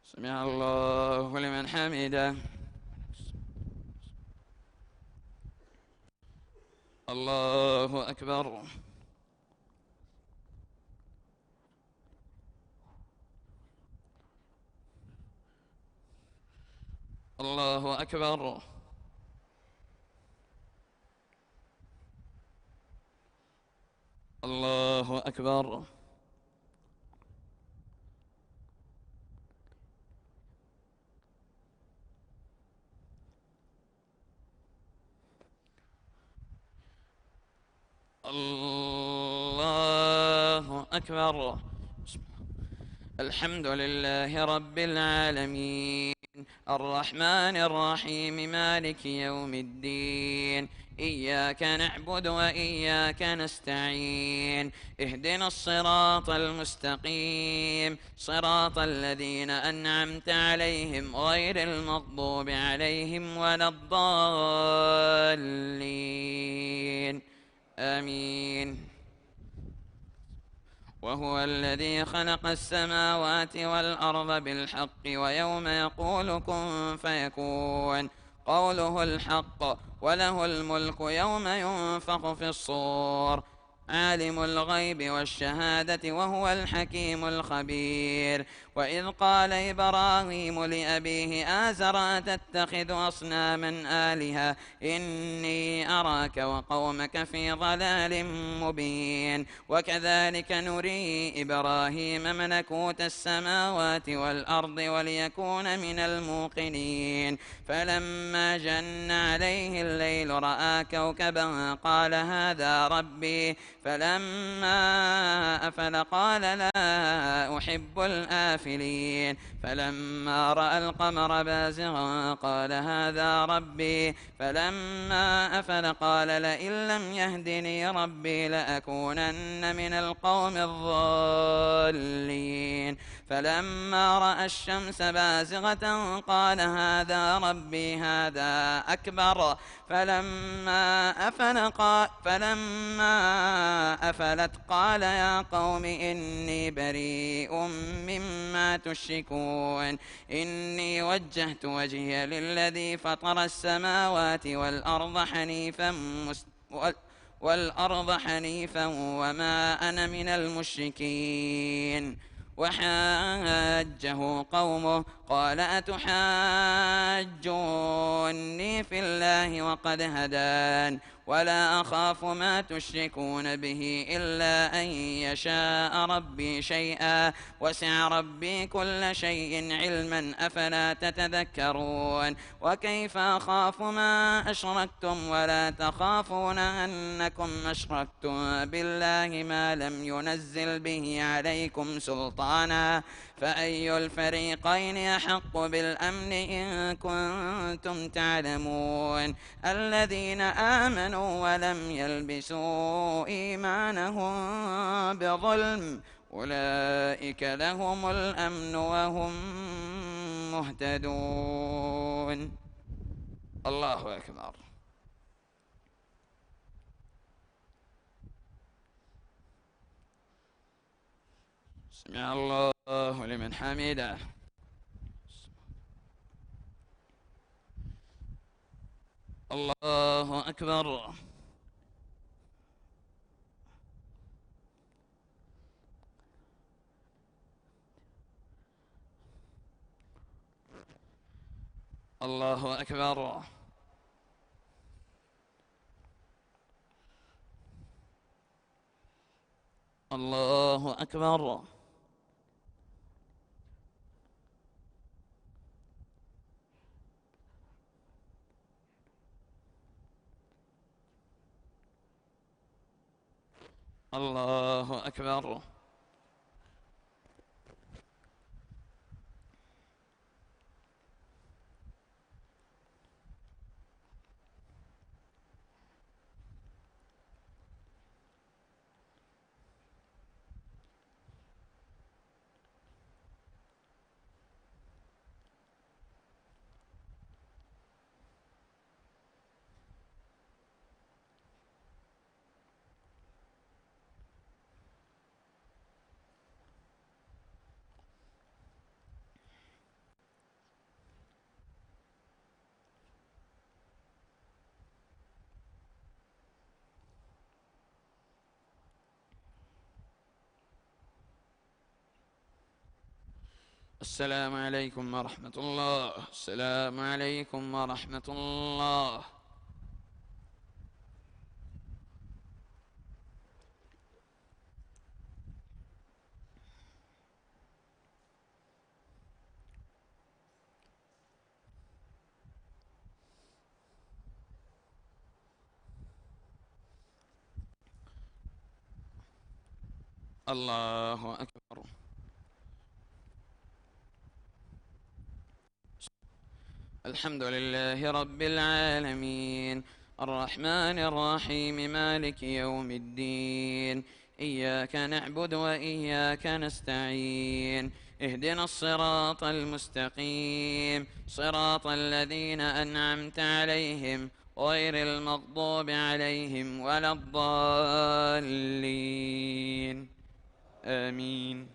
سمع الله لمن حمده. الله أكبر. الله أكبر. الله أكبر. الله أكبر. الحمد لله رب العالمين، الرحمن الرحيم، مالك يوم الدين. إياك نعبد وإياك نستعين، اهدنا الصراط المستقيم، صراط الذين أنعمت عليهم غير المغضوب عليهم ولا الضالين. آمين. وهو الذي خلق السماوات والأرض بالحق ويوم يقول كن فيكون قوله الحق وله الملك يوم ينفخ في الصور عالم الغيب والشهادة وهو الحكيم الخبير. وإذ قال إبراهيم لأبيه آزر أتتخذ أصناما آلهة إني أراك وقومك في ضلال مبين. وكذلك نري إبراهيم ملكوت السماوات والأرض وليكون من الموقنين. فلما جن عليه الليل رأى كوكبا قال هذا ربي فلما أفل قال لا أحب الآفلين. فلما رأى القمر بازغا قال هذا ربي فلما أفل قال لئن لم يهدني ربي لأكونن من القوم الضالين. فلما رأى الشمس بازغة قال هذا ربي هذا أكبر فلما أفلت قال يا قوم إني بريء مما تشركون إني وجهت وجهي للذي فطر السماوات والأرض حنيفا وما أنا من المشركين. وحاجه قومه قال أتحاجوني في الله وقد هدان ولا أخاف ما تشركون به إلا أن يشاء ربي شيئا وسع ربي كل شيء علما أفلا تتذكرون. وكيف أخاف ما أشركتم ولا تخافون أنكم أشركتم بالله ما لم ينزل به عليكم سلطانا فأي الفريقين أحق بالأمن إن كنتم تعلمون. الذين آمنوا ولم يلبسوا إيمانهم بظلم أولئك لهم الأمن وهم مهتدون. الله أكبر. سمع الله لمن حمده. الله أكبر. الله أكبر. الله أكبر. الله أكبر. السلام عليكم ورحمة الله. السلام عليكم ورحمة الله. الله أكبر. الحمد لله رب العالمين الرحمن الرحيم مالك يوم الدين إياك نعبد وإياك نستعين اهدنا الصراط المستقيم صراط الذين أنعمت عليهم غير المغضوب عليهم ولا الضالين آمين.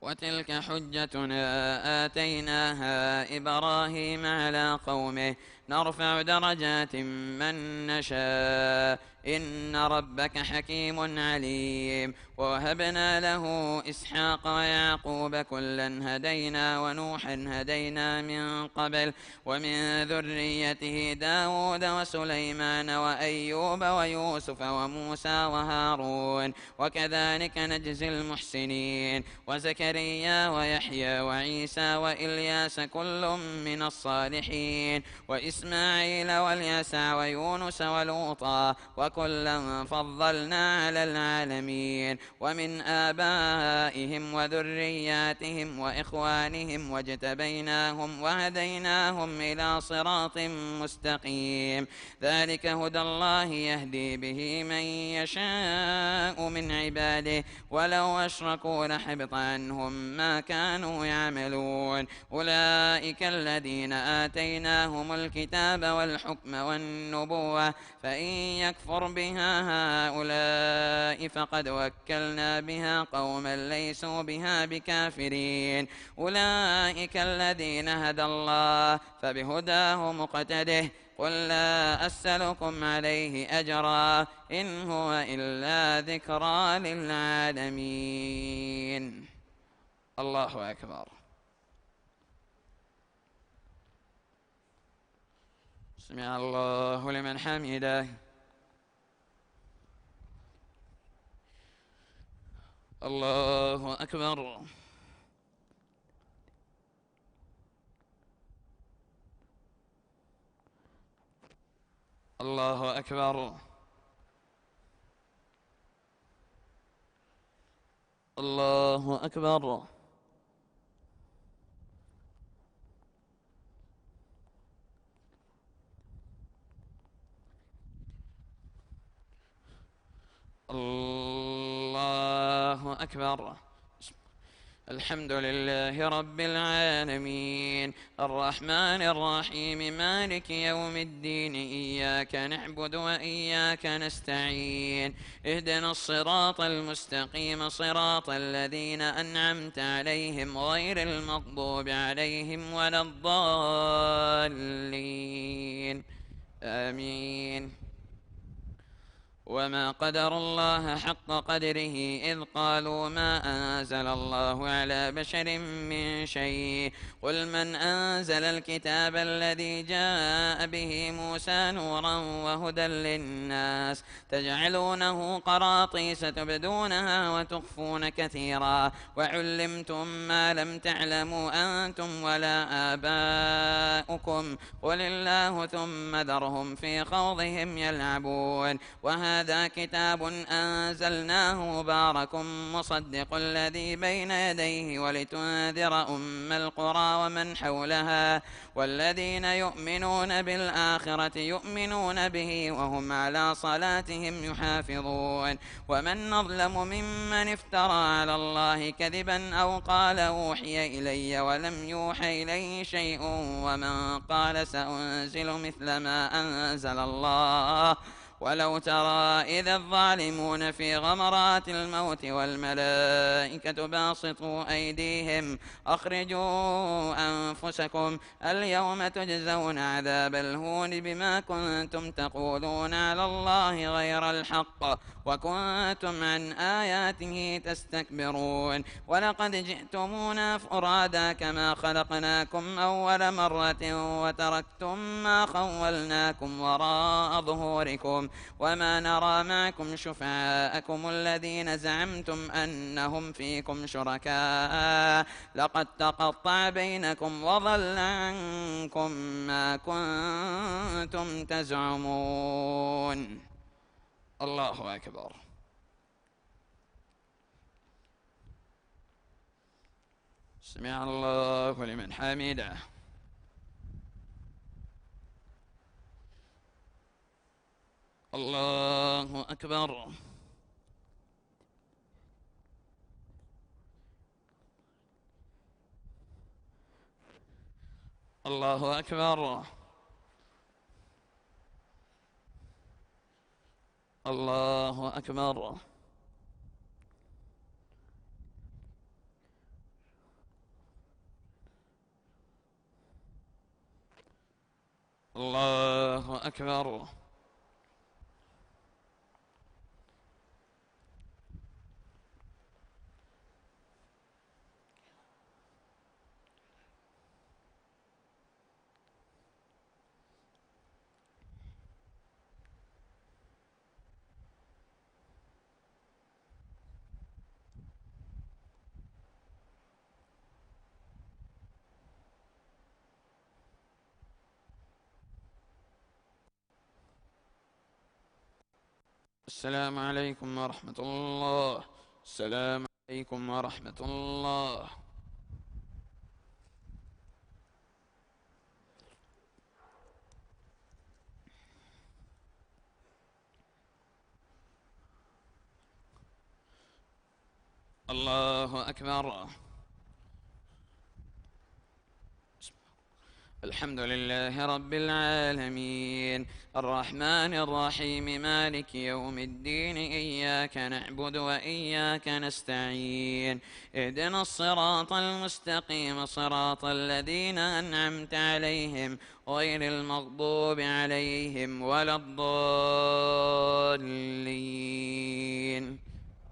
وتلك حجتنا آتيناها إبراهيم على قومه نرفع درجات من نشاء إن ربك حكيم عليم. ووهبنا له إسحاق ويعقوب كلا هدينا ونوحا هدينا من قبل ومن ذريته داود وسليمان وأيوب ويوسف وموسى وهارون وكذلك نجزي المحسنين. وزكريا ويحيى وعيسى وإلياس كل من الصالحين وإسماعيل واليسع ويونس ولوطا وكلا فضلنا على العالمين. ومن آبائهم وذرياتهم وإخوانهم واجتبيناهم وهديناهم إلى صراط مستقيم. ذلك هدى الله يهدي به من يشاء من عباده ولو أشركوا لحبط عنهم ما كانوا يعملون. أولئك الذين آتيناهم الكتاب والحكم والنبوة فإن يكفر بها هؤلاء فقد وكلنا بها قوما ليسوا بها بكافرين. أولئك الذين هدى الله فبهداه مقتده. قل لا أسألكم عليه أجرا إن هو إلا ذكرى للعالمين. الله أكبر. سمع الله لمن حمده. الله أكبر. الله أكبر. الله أكبر. الله أكبر. الحمد لله رب العالمين الرحمن الرحيم مالك يوم الدين إياك نعبد وإياك نستعين اهدنا الصراط المستقيم صراط الذين أنعمت عليهم غير المغضوب عليهم ولا الضالين آمين. وما قدر الله حق قدره إذ قالوا ما أنزل الله على بشر من شيء قل من أنزل الكتاب الذي جاء به موسى نورا وهدى للناس تجعلونه قراطيس تبدونها وتخفون كثيرا وعلمتم ما لم تعلموا أنتم ولا آباؤكم قل الله ثم ذرهم في خوضهم يلعبون. وهذا كتاب أنزلناه مبارك مصدق الذي بين يديه ولتنذر أم القرى ومن حولها والذين يؤمنون بالآخرة يؤمنون به وهم على صلاتهم يحافظون. ومن نظلم ممن افترى على الله كذبا أو قال أوحي إلي ولم يوحى إليه شيء ومن قال سأنزل مثل ما أنزل الله ولو ترى إذ الظالمون في غمرات الموت والملائكة باسطوا أيديهم أخرجوا أنفسكم اليوم تجزون عذاب الهون بما كنتم تقولون على الله غير الحق وكنتم عن آياته تستكبرون. ولقد جئتمونا فرادا كما خلقناكم أول مرة وتركتم ما خولناكم وراء ظهوركم وما نرى معكم شفعاءكم الذين زعمتم أنهم فيكم شركاء لقد تقطع بينكم وضل عنكم ما كنتم تزعمون. الله أكبر. سمع الله لمن حمده. الله أكبر. الله أكبر. الله أكبر. الله أكبر. السلام عليكم ورحمة الله. السلام عليكم ورحمة الله. الله أكبر. الحمد لله رب العالمين، الرحمن الرحيم، مالك يوم الدين، إياك نعبد وإياك نستعين، اهدنا الصراط المستقيم، صراط الذين أنعمت عليهم غير المغضوب عليهم ولا الضالين،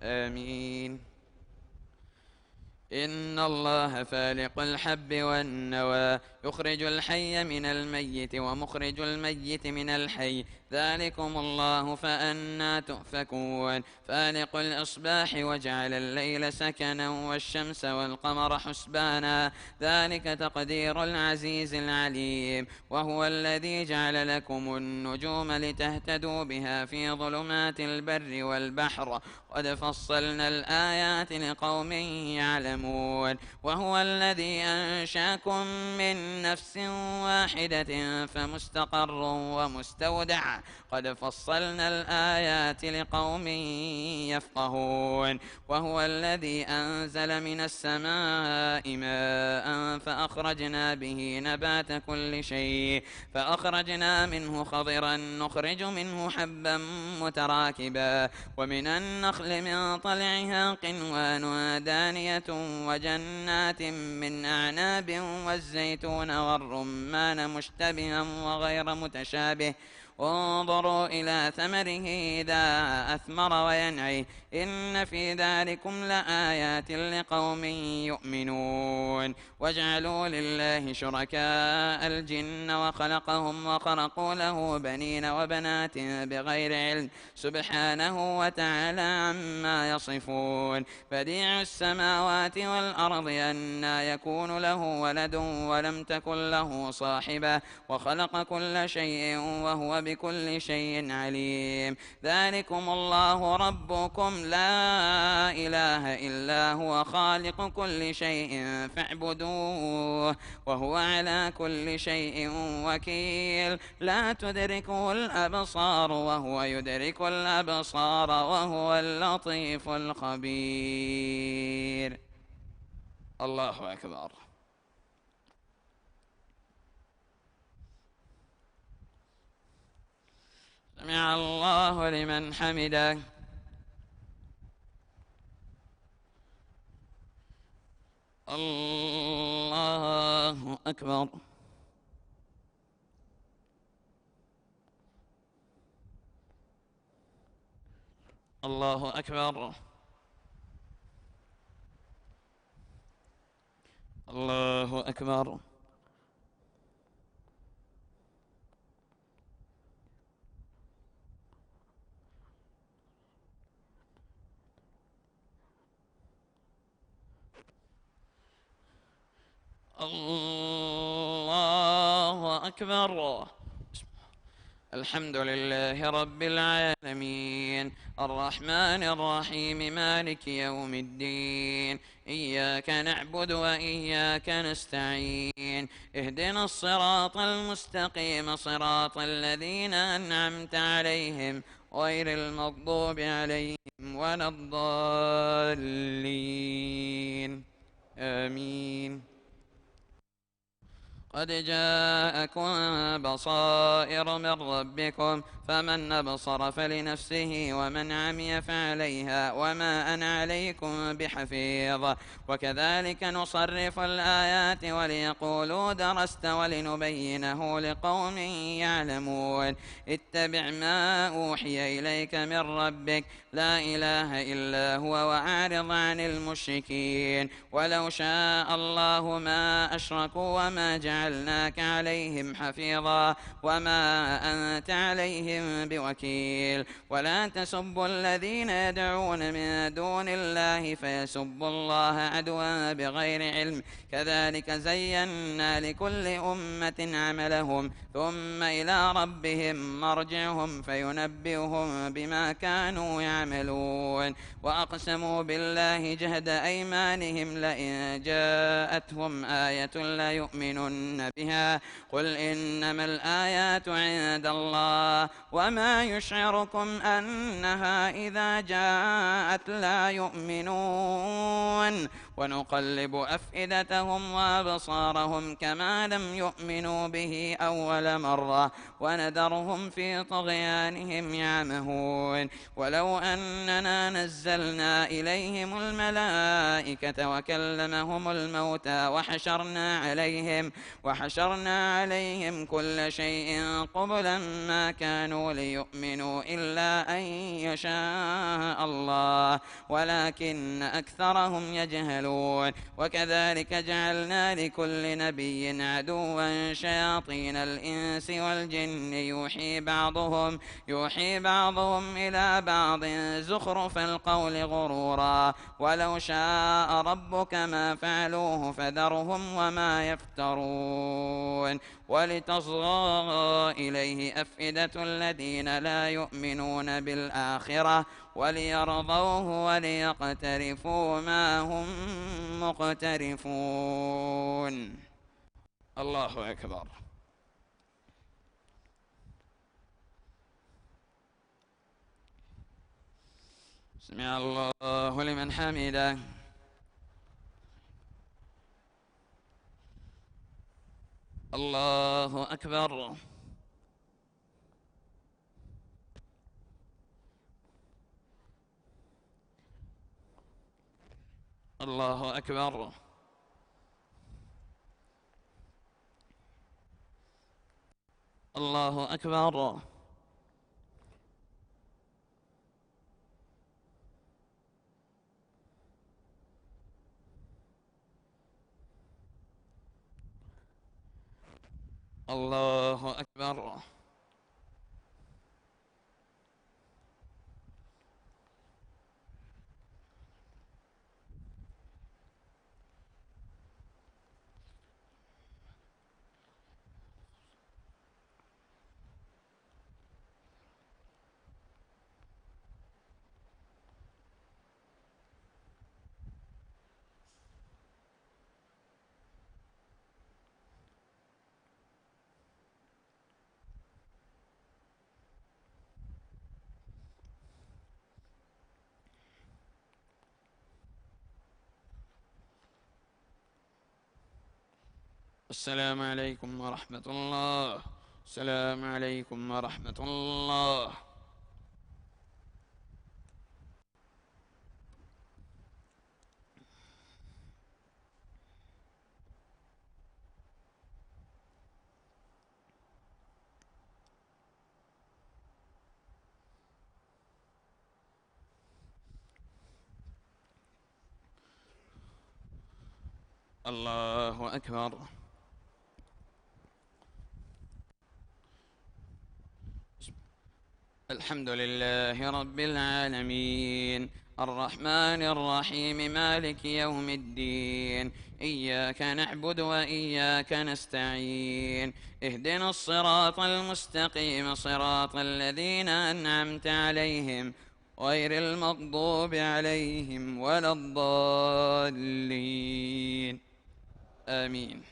آمين. إن الله فالق الحب والنوى، يخرج الحي من الميت ومخرج الميت من الحي، ذلكم الله فأنى تؤفكون. فالق الإصباح وجعل الليل سكنا والشمس والقمر حسبانا، ذلك تقدير العزيز العليم. وهو الذي جعل لكم النجوم لتهتدوا بها في ظلمات البر والبحر، قد فصلنا الآيات لقوم يعلمون. وهو الذي أنشاكم من نفس واحدة فمستقر ومستودع، قد فصلنا الآيات لقوم يفقهون. وهو الذي أنزل من السماء ماء فأخرجنا به نبات كل شيء، فأخرجنا منه خضرا نخرج منه حبا متراكبا، ومن النخل من طلعها قنوان دانية، وجنات من أعناب والزيتون والرمان مشتبها وغير متشابه، انظروا إلى ثمره إذا أثمر وينعي، إن في ذلكم لآيات لقوم يؤمنون. وجعلوا لله شركاء الجن وخلقهم وخرقوا له بنين وبنات بغير علم، سبحانه وتعالى عما يصفون. بديع السماوات والأرض أنى يكون له ولد ولم تكن له صاحبة، وخلق كل شيء وهو بكل شيء عليم. ذلكم الله ربكم لا إله إلا هو، خالق كل شيء فاعبدوه، وهو على كل شيء وكيل. لا تدركه الأبصار وهو يدرك الأبصار، وهو اللطيف الخبير. الله أكبر. سمع الله لمن حمده. الله أكبر. الله أكبر. الله أكبر. الله أكبر. الحمد لله رب العالمين، الرحمن الرحيم، مالك يوم الدين، إياك نعبد وإياك نستعين، اهدنا الصراط المستقيم، صراط الذين أنعمت عليهم غير المغضوب عليهم ولا الضالين، آمين. قد جاءكم بصائر من ربكم فمن أبصر فلنفسه ومن عمي فعليها وما أنا عليكم بحفيظ. وكذلك نصرف الآيات وليقولوا درست ولنبينه لقوم يعلمون. اتبع ما أوحي إليك من ربك لا إله إلا هو وأعرض عن المشركين. ولو شاء الله ما أشركوا وما جعلناك عليهم حفيظا وما أنت عليهم بوكيل. ولا تسبوا الذين يدعون من دون الله فيسبوا الله عدوا بغير علم كذلك زينا لكل أمة عملهم ثم إلى ربهم مرجعهم فينبئهم بما كانوا يعملون. وأقسموا بالله جهد أيمانهم لئن جاءتهم آية ليؤمنن بها قل إنما الآيات عند الله وما يشعركم أنها إذا جاءت لا يؤمنون. ونقلب أفئدتهم وأبصارهم كما لم يؤمنوا به أول مرة وندرهم في طغيانهم يعمهون. ولو أننا نزلنا إليهم الملائكة وكلمهم الموتى وحشرنا عليهم كل شيء قبلا ما كانوا ليؤمنوا إلا أن يشاء الله ولكن أكثرهم يجهلون. وكذلك جعلنا لكل نبي عدوا شياطين الإنس والجن يوحي بعضهم إلى بعض زخرف القول غرورا ولو شاء ربك ما فعلوه فذرهم وما يفترون. ولتصغى إليه أفئدة الذين لا يؤمنون بالآخرة وليرضوه وليقترفوا ما هم مقترفون. الله أكبر. سمع الله لمن حمده. الله أكبر. الله أكبر. الله أكبر. الله أكبر. السلام عليكم ورحمة الله. السلام عليكم ورحمة الله. الله أكبر. الحمد لله رب العالمين الرحمن الرحيم مالك يوم الدين إياك نعبد وإياك نستعين اهدنا الصراط المستقيم صراط الذين أنعمت عليهم غير المغضوب عليهم ولا الضالين آمين.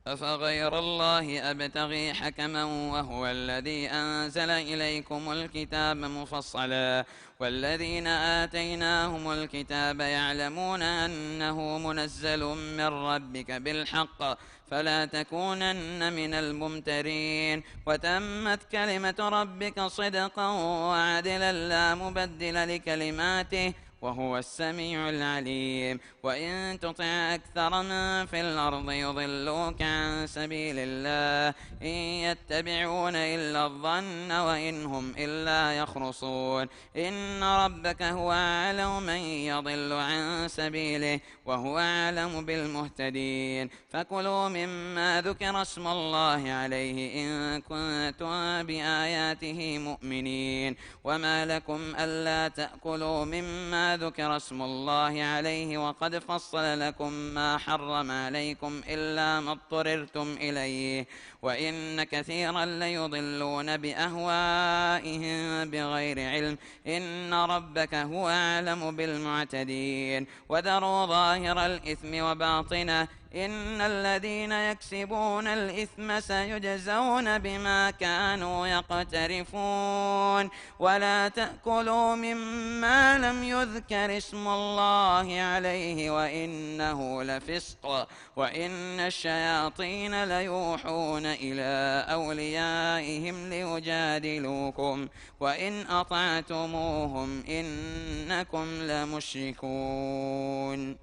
أفغير الله أبتغي حكما وهو الذي أنزل إليكم الكتاب مفصلا والذين آتيناهم الكتاب يعلمون أنه منزل من ربك بالحق فلا تكونن من الممترين. وتمت كلمة ربك صدقا وعدلا لا مبدل لكلماته وهو السميع العليم. وإن تطع أكثر من في الأرض يضلوك عن سبيل الله إن يتبعون إلا الظن وإن هم إلا يخرصون. إن ربك هو أعلم من يضل عن سبيله وهو أعلم بالمهتدين. فكلوا مما ذكر اسم الله عليه إن كنتم بآياته مؤمنين. وما لكم ألا تأكلوا مما ذكر اسم الله عليه وقد فصل لكم ما حرم عليكم إلا ما اضطررتم إليه وإن كثيرا ليضلون بأهوائهم بغير علم إن ربك هو أعلم بالمعتدين. وذروا ظاهر الإثم وباطنه إن الذين يكسبون الإثم سيجزون بما كانوا يقترفون. ولا تأكلوا مما لم يذكر اسم الله عليه وإنه لفسق وإن الشياطين ليوحون إلى أوليائهم ليجادلوكم وإن أطعتموهم إنكم لمشركون.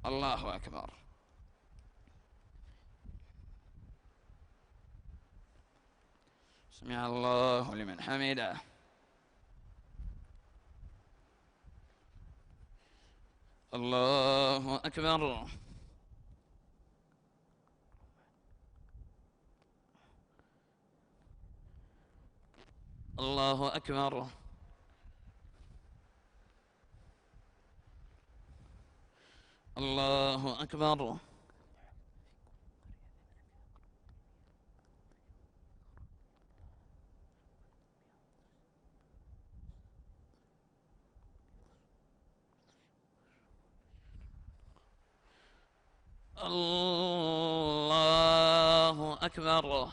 الله أكبر. سمع الله لمن حمده. الله أكبر. الله أكبر. الله أكبر. الله أكبر.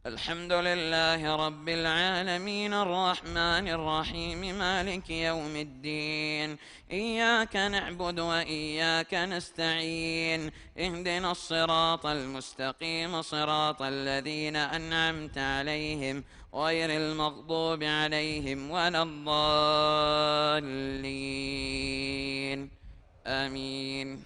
الحمد لله رب العالمين الرحمن الرحيم مالك يوم الدين إياك نعبد وإياك نستعين اهدنا الصراط المستقيم صراط الذين أنعمت عليهم غير المغضوب عليهم ولا الضالين آمين.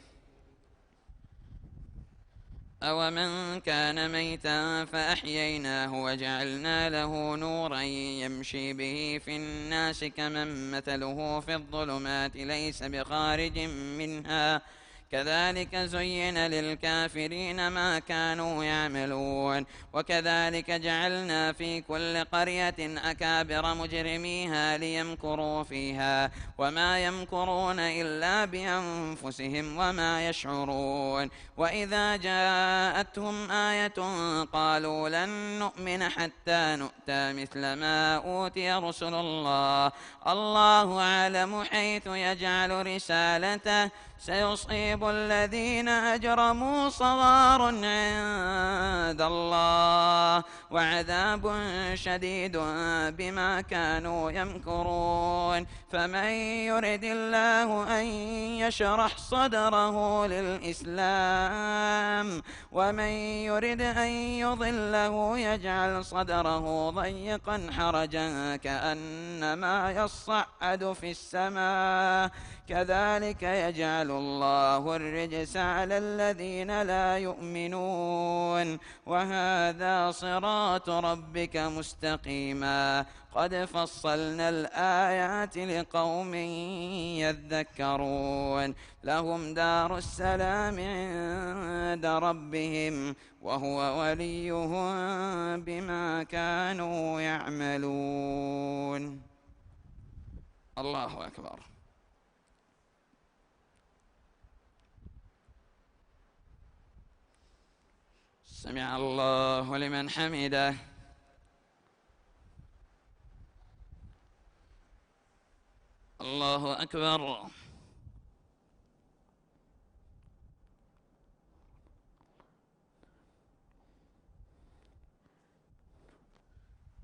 أومن كان ميتا فأحييناه وجعلنا له نورا يمشي به في الناس كمن مثله في الظلمات ليس بخارج منها كذلك زين للكافرين ما كانوا يعملون. وكذلك جعلنا في كل قرية أكابر مجرميها ليمكروا فيها وما يمكرون إلا بأنفسهم وما يشعرون. وإذا جاءتهم آية قالوا لن نؤمن حتى نؤتى مثل ما أوتي رسل الله الله أعلم حيث يجعل رسالته سيصيب الذين أجرموا صغار عند الله وعذاب شديد بما كانوا يمكرون. فمن يرد الله أن يشرح صدره للإسلام ومن يرد أن يضله يجعل صدره ضيقا حرجا كأنما يصعد في السماء كذلك يجعل الله الرجس على الذين لا يؤمنون. وهذا صراط ربك مستقيما قد فصلنا الآيات لقوم يذكرون. لهم دار السلام عند ربهم وهو وليهم بما كانوا يعملون. الله أكبر. سمع الله لمن حمده. الله أكبر.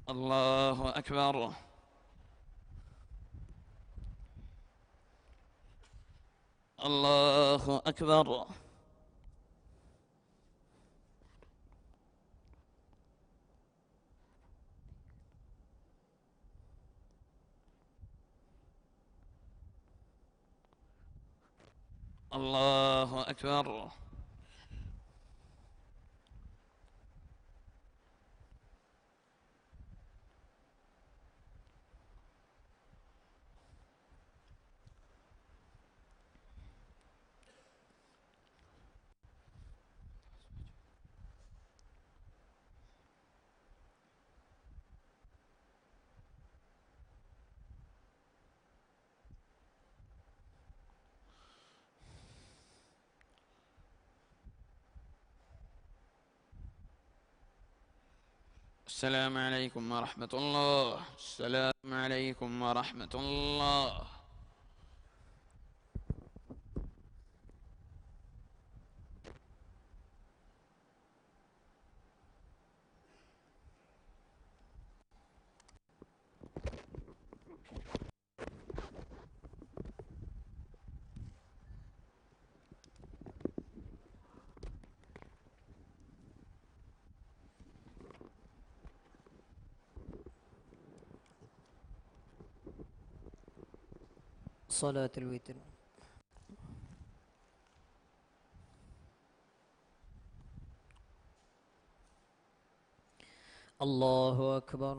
الله أكبر. الله أكبر. الله أكبر. السلام عليكم ورحمة الله. السلام عليكم ورحمة الله. صلاة الوتر. الله أكبر.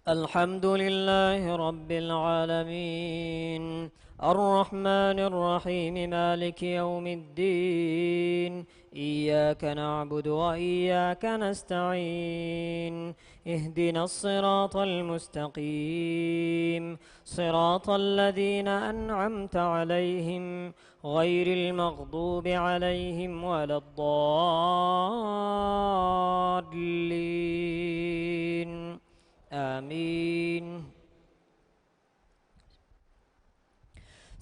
الحمد لله رب العالمين الرحمن الرحيم مالك يوم الدين إياك نعبد وإياك نستعين اهدنا الصراط المستقيم صراط الذين أنعمت عليهم غير المغضوب عليهم ولا الضالين آمين.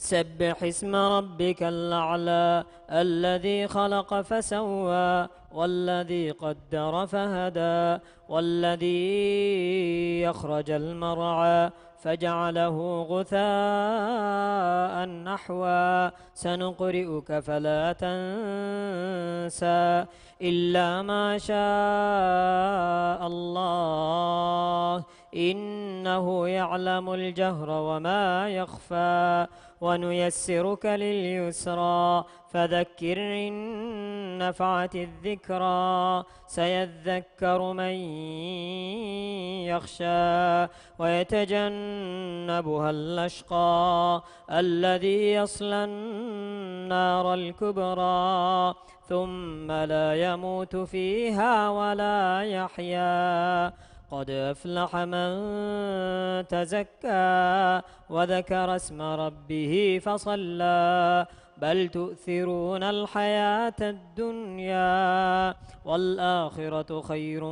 سبح اسم ربك الأعلى الذي خلق فسوى والذي قدر فهدى والذي يخرج المرعى فجعله غثاء نحوا سنقرئك فلا تنسى إلا ما شاء الله إنه يعلم الجهر وما يخفى ونيسرك لليسرى فذكر إن نفعت الذكرى سيذكر من يخشى ويتجنبها الأشقى الذي يصلى النار الكبرى ثم لا يموت فيها ولا يحيا قد أفلح من تزكى وذكر اسم ربه فصلى بل تؤثرون الحياة الدنيا والآخرة خير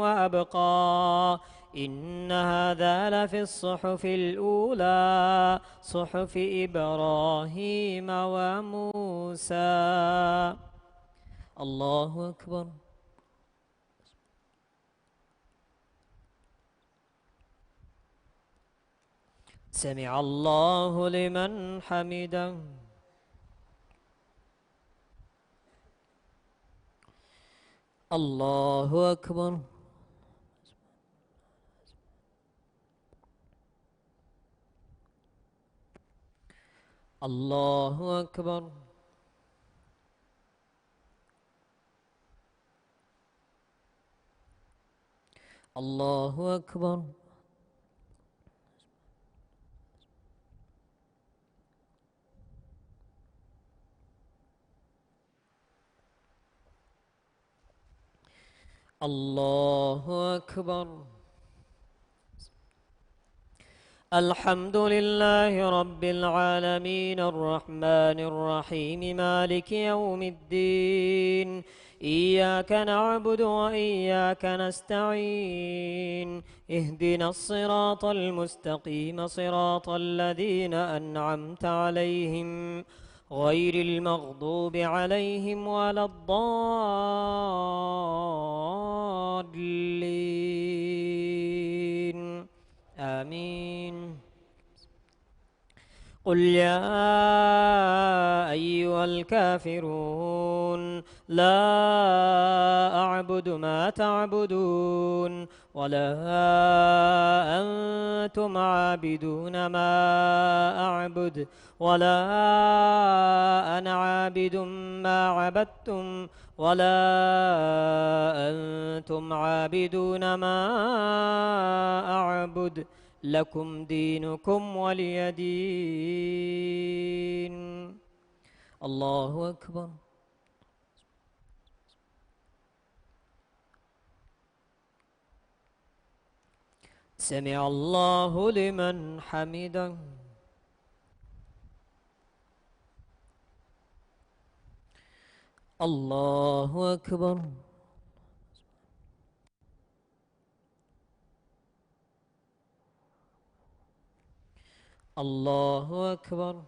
وأبقى إن هذا لفي الصحف الأولى صحف إبراهيم وموسى. الله أكبر. سمع الله لمن حمده. الله أكبر. الله أكبر. الله أكبر. الله أكبر. الحمد لله رب العالمين الرحمن الرحيم مالك يوم الدين إياك نعبد وإياك نستعين اهدنا الصراط المستقيم صراط الذين أنعمت عليهم غير المغضوب عليهم ولا الضالين آمين. قل يا أيها الكافرون لا أعبد ما تعبدون ولا أنتم عابدون ما أعبد ولا أنا عابد ما عبدتم ولا أنتم عابدون ما أعبد لكم دينكم ولي دين. الله أكبر. سمع الله لمن حمده. الله أكبر. الله أكبر.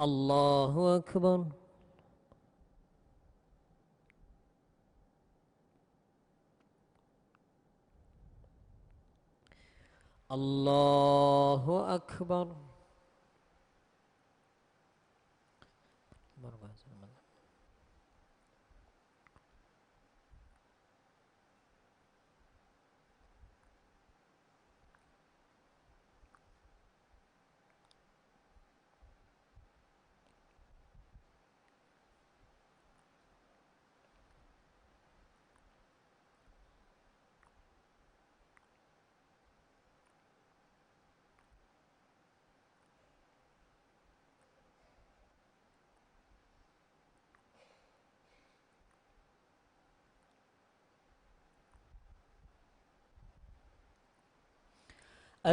الله أكبر. الله أكبر.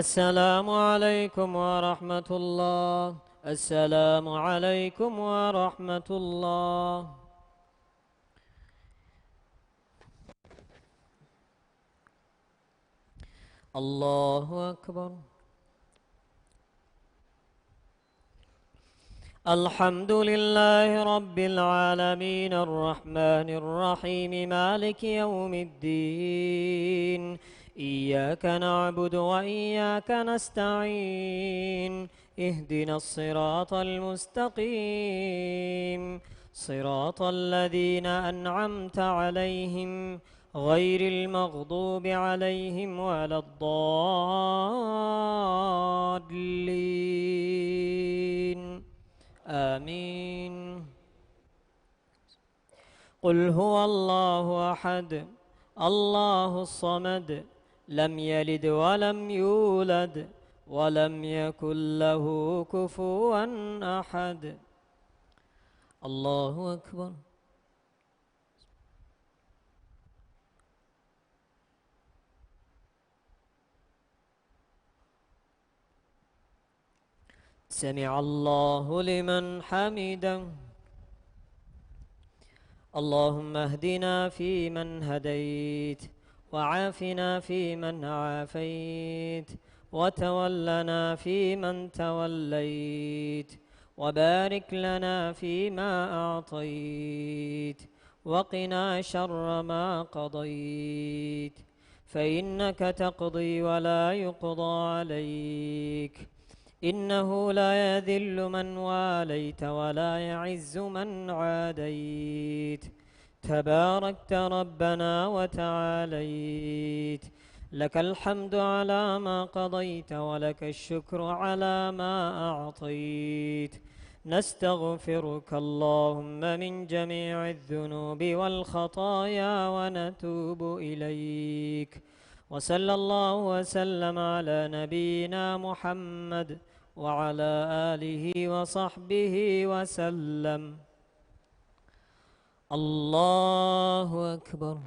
السلام عليكم ورحمة الله. السلام عليكم ورحمة الله. الله أكبر. الحمد لله رب العالمين الرحمن الرحيم مالك يوم الدين. إياك نعبد وإياك نستعين. اهدنا الصراط المستقيم صراط الذين أنعمت عليهم غير المغضوب عليهم ولا الضالين. آمين. قل هو الله أحد الله الصمد لم يلد ولم يولد ولم يكن له كفوا أحد. الله أكبر. سمع الله لمن حمده. اللهم اهدنا فيمن هديت وعافنا فيمن عافيت وتولنا فيمن توليت وبارك لنا فيما أعطيت وقنا شر ما قضيت فإنك تقضي ولا يقضى عليك إنه لا يذل من واليت ولا يعز من عاديت تباركت ربنا وتعاليت لك الحمد على ما قضيت ولك الشكر على ما أعطيت نستغفرك اللهم من جميع الذنوب والخطايا ونتوب إليك وصلى الله وسلم على نبينا محمد وعلى آله وصحبه وسلم. الله أكبر.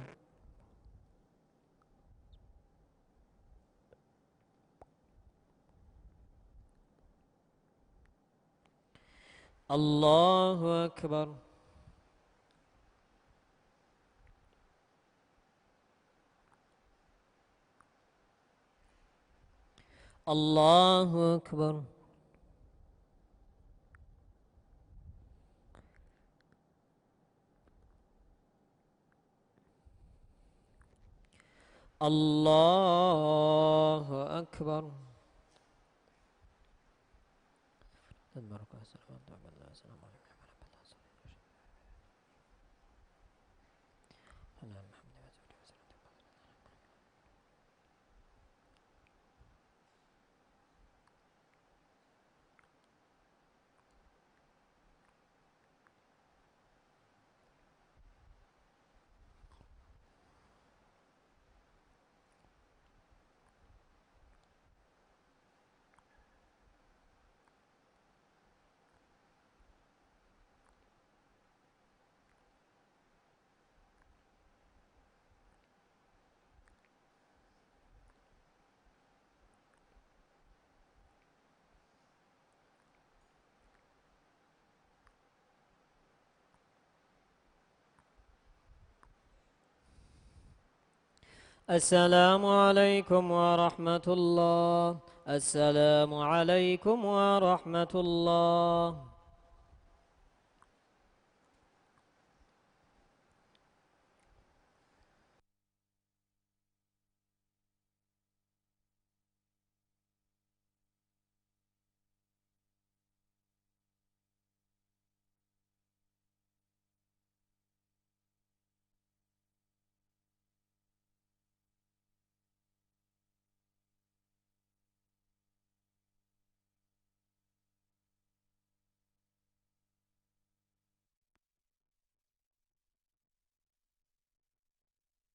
الله أكبر. الله أكبر. الله أكبر. البركة السلام عليكم السلام عليكم السلام عليكم ورحمة الله. السلام عليكم ورحمة الله.